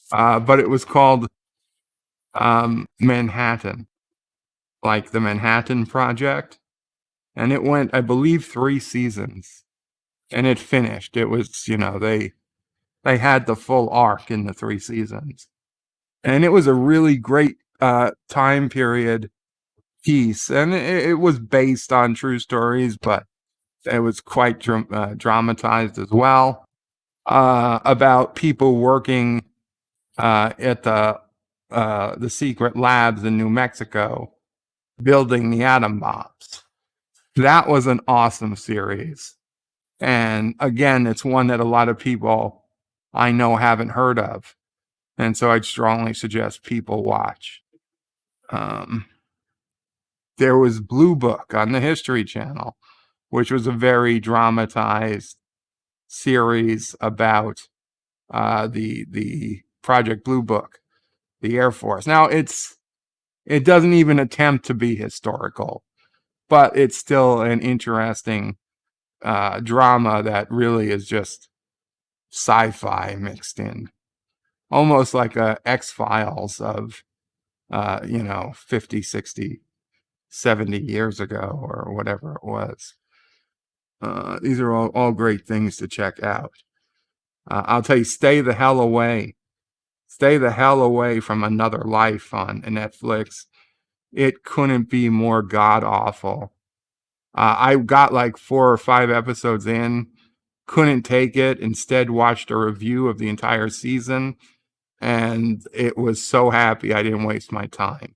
But it was called Manhattan, like the Manhattan Project. And it went, I believe, 3 seasons. And it finished. It was, they had the full arc in the 3 seasons. And it was a really great time period piece. And it was based on true stories, but it was quite dramatized as well, about people working at the secret labs in New Mexico building the atom bombs. That was an awesome series. And again, it's one that a lot of people I know haven't heard of. And so I'd strongly suggest people watch. There was Blue Book on the History Channel, which was a very dramatized series about the Project Blue Book, the Air Force. Now, it doesn't even attempt to be historical, but it's still an interesting drama that really is just sci-fi mixed in, almost like a X-Files of 50, 60, 70 years ago or whatever it was. These are all great things to check out. I'll tell you, stay the hell away from Another Life on Netflix. It couldn't be more god awful. I got like 4 or 5 episodes in, couldn't take it, instead watched a review of the entire season, and it was so happy I didn't waste my time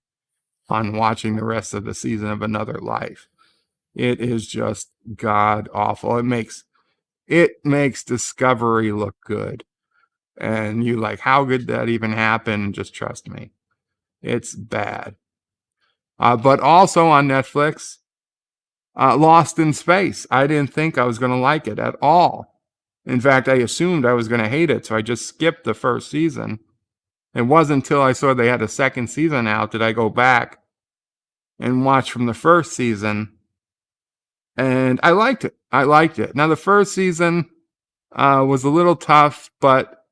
on watching the rest of the season of Another Life. It is just god awful. It makes Discovery look good. And you like, how could that even happen? Just trust me. It's bad. But also on Netflix, Lost in Space. I didn't think I was going to like it at all. In fact, I assumed I was going to hate it, so I just skipped the first season. It wasn't until I saw they had a second season out that I go back and watch from the first season. And I liked it. Now, the first season was a little tough, but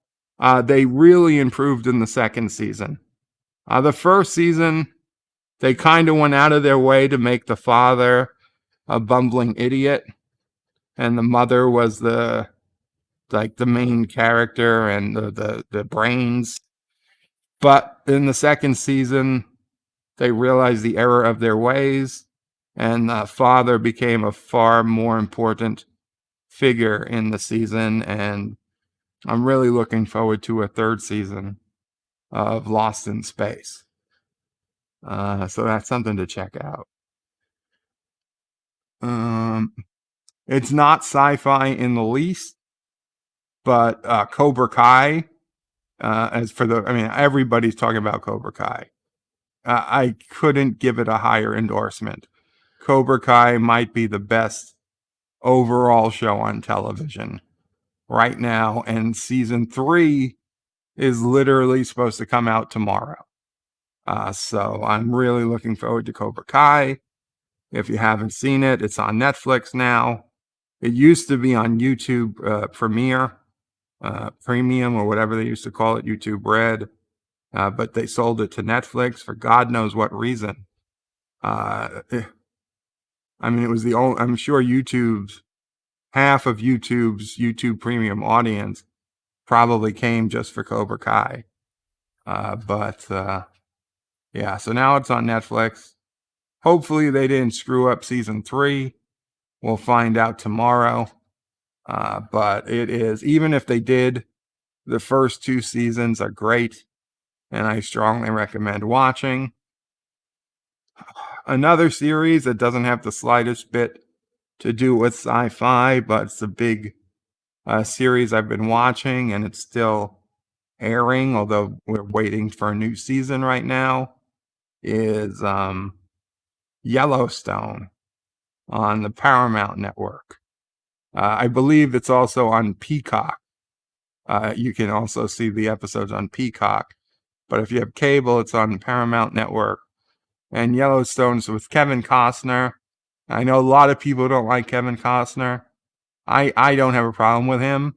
they really improved in the second season. The first season, they kind of went out of their way to make the father a bumbling idiot, and the mother was the main character and the brains. But in the second season, they realized the error of their ways, and the father became a far more important figure in the season. And I'm really looking forward to a third season of Lost in Space. So that's something to check out. It's not sci-fi in the least, but Cobra Kai, everybody's talking about Cobra Kai. I couldn't give it a higher endorsement. Cobra Kai might be the best overall show on television right now, and season 3 is literally supposed to come out tomorrow. So I'm really looking forward to Cobra Kai. If you haven't seen it, it's on Netflix now. It used to be on YouTube Premium, or whatever they used to call it, YouTube Red. But they sold it to Netflix for God knows what reason. It was I'm sure half of YouTube's YouTube Premium audience probably came just for Cobra Kai. Yeah, so now it's on Netflix. Hopefully they didn't screw up season 3. We'll find out tomorrow. But it is, even if they did, the first 2 seasons are great, and I strongly recommend watching. Another series that doesn't have the slightest bit to do with sci-fi, but it's a big series I've been watching, and it's still airing, although we're waiting for a new season right now, is Yellowstone on the Paramount Network. I believe it's also on Peacock. You can also see the episodes on Peacock, but if you have cable, it's on the Paramount Network. And Yellowstone's with Kevin Costner. I know a lot of people don't like Kevin Costner. I don't have a problem with him,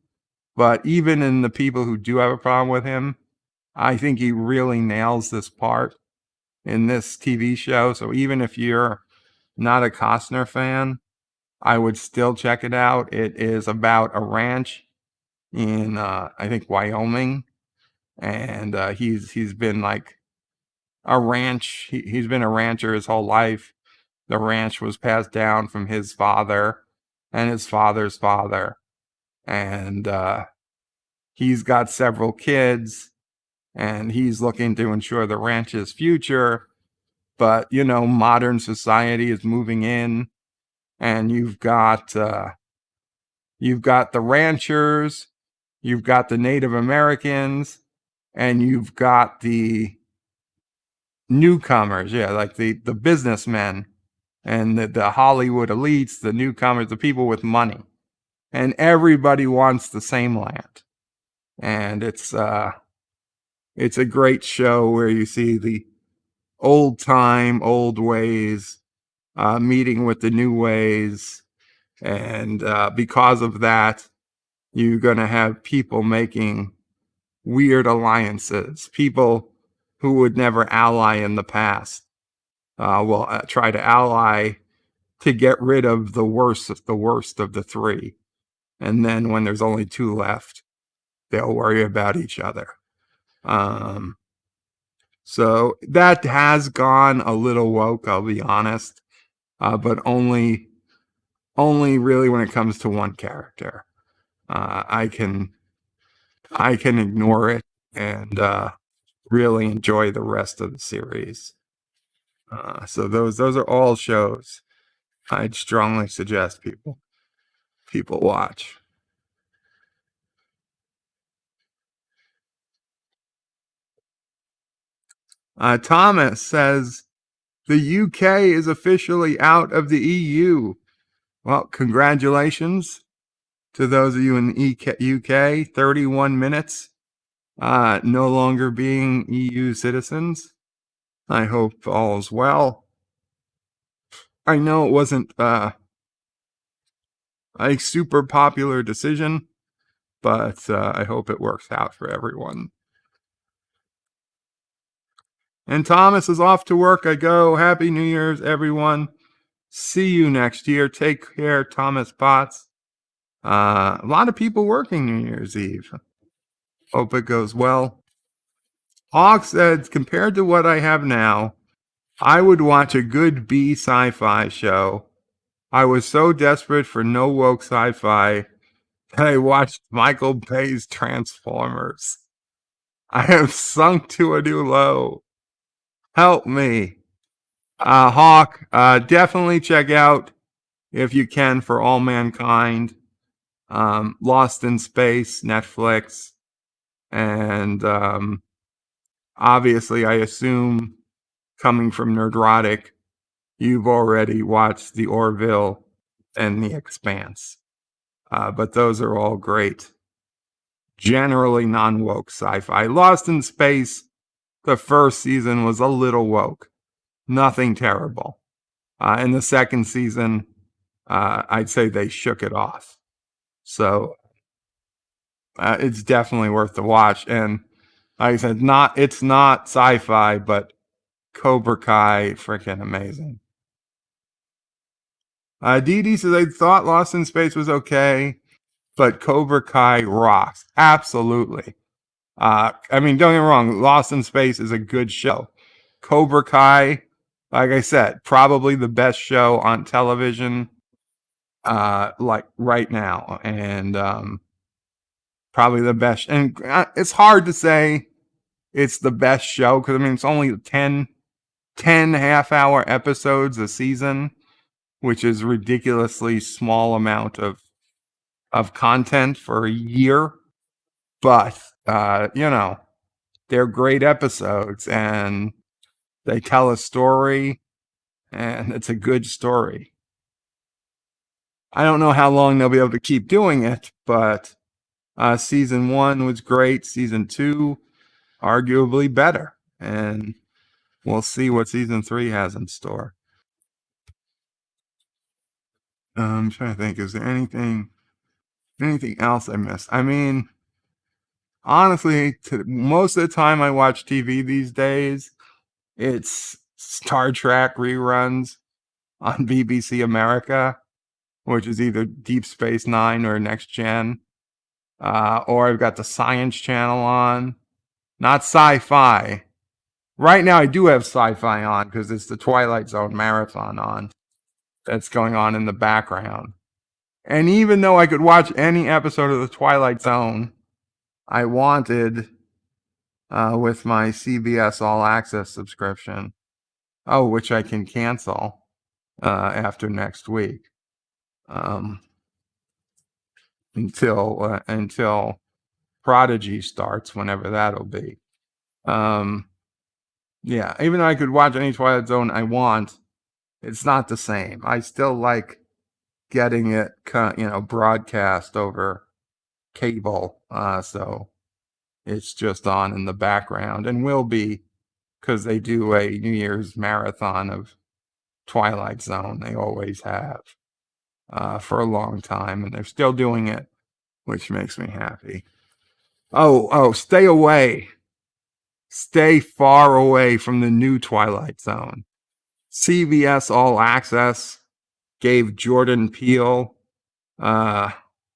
But even in the people who do have a problem with him, I think he really nails this part in this TV show. So even if you're not a Costner fan, I would still check it out. It is about a ranch in I think Wyoming, and he's been like a ranch. He's been a rancher his whole life. The ranch was passed down from his father and his father's father, and he's got several kids, and he's looking to ensure the ranch's future. But modern society is moving in, and you've got the ranchers, you've got the Native Americans, and you've got the newcomers, like the businessmen and the Hollywood elites, the newcomers, the people with money, and everybody wants the same land. And it's a great show where you see the old ways meeting with the new ways, and because of that, you're going to have people making weird alliances. People who would never ally in the past will try to ally to get rid of the worst of the three. And then when there's only two left, they'll worry about each other. So that has gone a little woke, I'll be honest, but only really when it comes to one character. I can ignore it and really enjoy the rest of the series. So those are all shows I'd strongly suggest people watch. Thomas says the UK is officially out of the EU. Well, congratulations to those of you in the UK. 31 minutes, no longer being EU citizens. I hope all is well. I know it wasn't a super popular decision, but I hope it works out for everyone. And Thomas is off to work. I go. Happy New Year's, everyone. See you next year. Take care, Thomas Potts. A lot of people working New Year's Eve. Hope it goes well. Hawk said, compared to what I have now, I would watch a good B sci-fi show. I was so desperate for no woke sci-fi that I watched Michael Bay's Transformers. I have sunk to a new low. Help me. Hawk, definitely check out, if you can, For All Mankind, Lost in Space, Netflix, and obviously, I assume, coming from Nerdrotic, you've already watched The Orville and The Expanse. But those are all great, generally non-woke sci-fi. Lost in Space, the first season was a little woke. Nothing terrible. In the second season, I'd say they shook it off. So it's definitely worth the watch. And like I said, it's not sci-fi, but Cobra Kai, freaking amazing. Dee Dee says, I thought Lost in Space was okay, but Cobra Kai rocks. Absolutely. I mean, don't get me wrong, Lost in Space is a good show. Cobra Kai, like I said, probably the best show on television, like right now, and probably the best. And it's hard to say it's the best show because I mean it's only 10 half-hour episodes a season, which is ridiculously small amount of content for a year. But they're great episodes and they tell a story, and it's a good story. I don't know how long they'll be able to keep doing it, but season 1 was great. Season 2, arguably better. And we'll see what season 3 has in store. I'm trying to think, is there anything Anything else I missed? I mean, honestly, most of the time I watch TV these days, it's Star Trek reruns on BBC America, which is either Deep Space Nine or Next Gen. Or I've got the Science Channel on. Not sci-fi. Right now I do have sci-fi on because it's the Twilight Zone marathon on that's going on in the background. And even though I could watch any episode of the Twilight Zone I wanted with my CBS All Access subscription, which I can cancel after next week, until Prodigy starts, whenever that'll be. Yeah, even though I could watch any Twilight Zone I want, it's not the same. I still like getting it, broadcast over cable. So it's just on in the background, and will be, because they do a New Year's marathon of Twilight Zone. They always have for a long time, and they're still doing it, which makes me happy. Oh, stay away. Stay far away from the new Twilight Zone. CBS All Access gave Jordan Peele,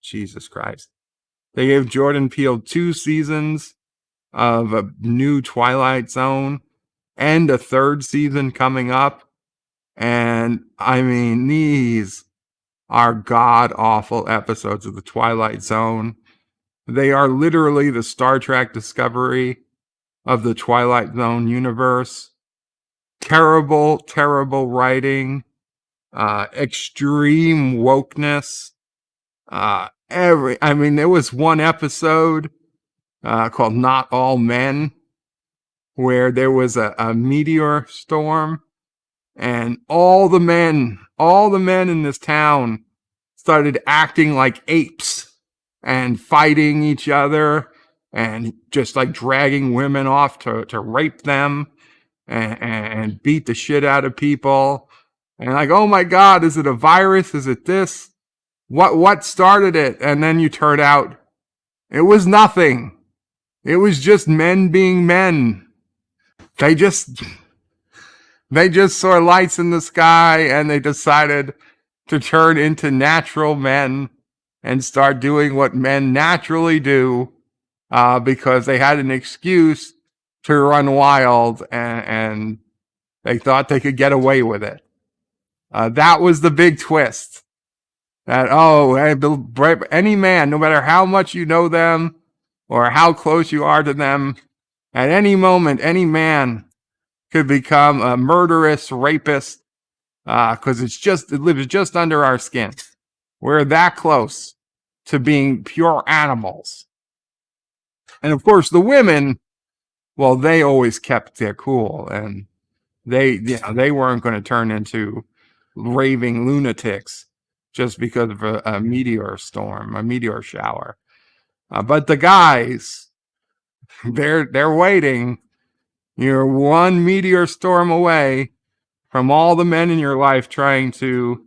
Jesus Christ. They gave Jordan Peele 2 seasons of a new Twilight Zone and a 3rd season coming up. And I mean, these are god-awful episodes of the Twilight Zone. They are literally the Star Trek Discovery of the Twilight Zone universe. Terrible, terrible writing. Extreme wokeness. There was one episode called Not All Men, where there was a meteor storm, and all the men in this town started acting like apes and fighting each other and just like dragging women off to rape them and beat the shit out of people. And like, oh my God, is it a virus? Is it this? What started it? And then you turn out it was nothing. It was just men being men. They just saw lights in the sky and they decided to turn into natural men and start doing what men naturally do, because they had an excuse to run wild, and they thought they could get away with it. That was the big twist. That, any man, no matter how much you know them or how close you are to them, at any moment, any man could become a murderous rapist, because it lives just under our skin. We're that close to being pure animals. And of course, the women, well, they always kept their cool, and they weren't going to turn into raving lunatics just because of a meteor storm, a meteor shower. But the guys, they're waiting. You're one meteor storm away from all the men in your life trying to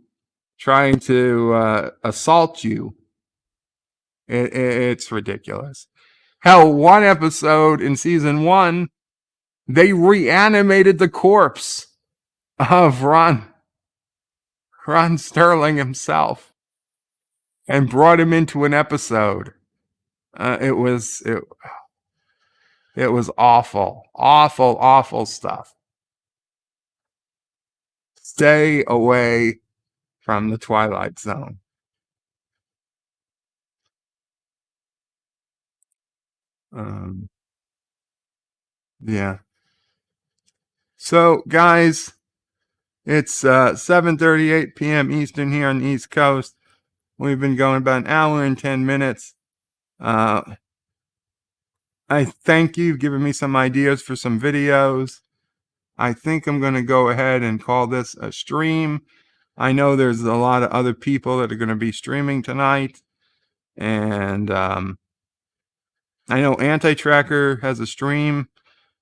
assault you. It's ridiculous. Hell, one episode in season 1, they reanimated the corpse of Ron Sterling himself and brought him into an episode. It was awful stuff. Stay away from the Twilight Zone. Yeah. So, guys, it's 7:38 p.m. Eastern here on the East Coast. We've been going about an hour and 10 minutes. I thank you for giving me some ideas for some videos. I think I'm going to go ahead and call this a stream. I know there's a lot of other people that are going to be streaming tonight. And I know Anti-Tracker has a stream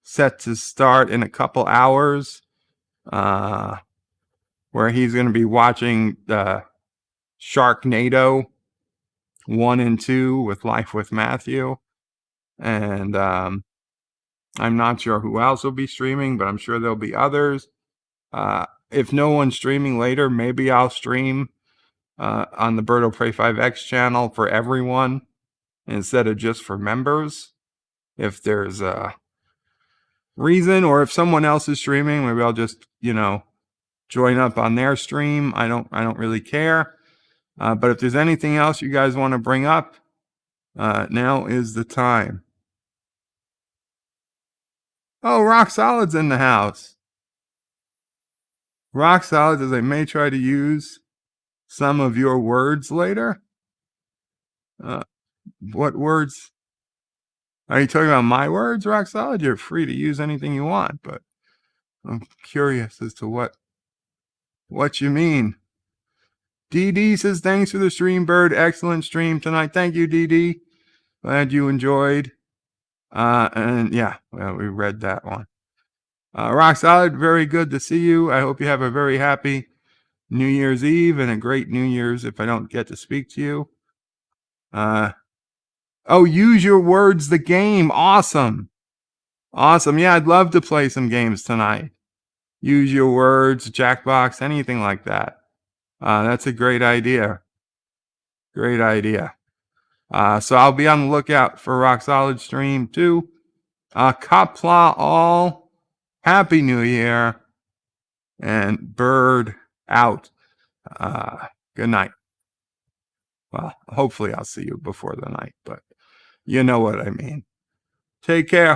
set to start in a couple hours, where he's going to be watching Sharknado 1 and 2 with Life with Matthew. And I'm not sure who else will be streaming, but I'm sure there'll be others. If no one's streaming later, maybe I'll stream on the Birdo Pray 5X channel for everyone instead of just for members. If there's a reason, or if someone else is streaming, maybe I'll just, join up on their stream. I don't really care. But if there's anything else you guys want to bring up, now is the time. Oh, Rock Solid's in the house. Rock Solid says, I may try to use some of your words later. What words? Are you talking about my words, Rock Solid? You're free to use anything you want, but I'm curious as to what you mean. DD says, thanks for the stream, Bird. Excellent stream tonight. Thank you, DD. Glad you enjoyed. And yeah, well, we read that one. Rock Solid, very good to see you. I hope you have a very happy New Year's Eve and a great New Year's if I don't get to speak to you. Oh, Use Your Words, the game. Awesome. Awesome. Yeah, I'd love to play some games tonight. Use Your Words, Jackbox, anything like that. That's a great idea. Great idea. So I'll be on the lookout for Rock Solid stream too. Qapla all. Happy New Year. And Bird out. Good night. Well, hopefully I'll see you before the night, but you know what I mean. Take care.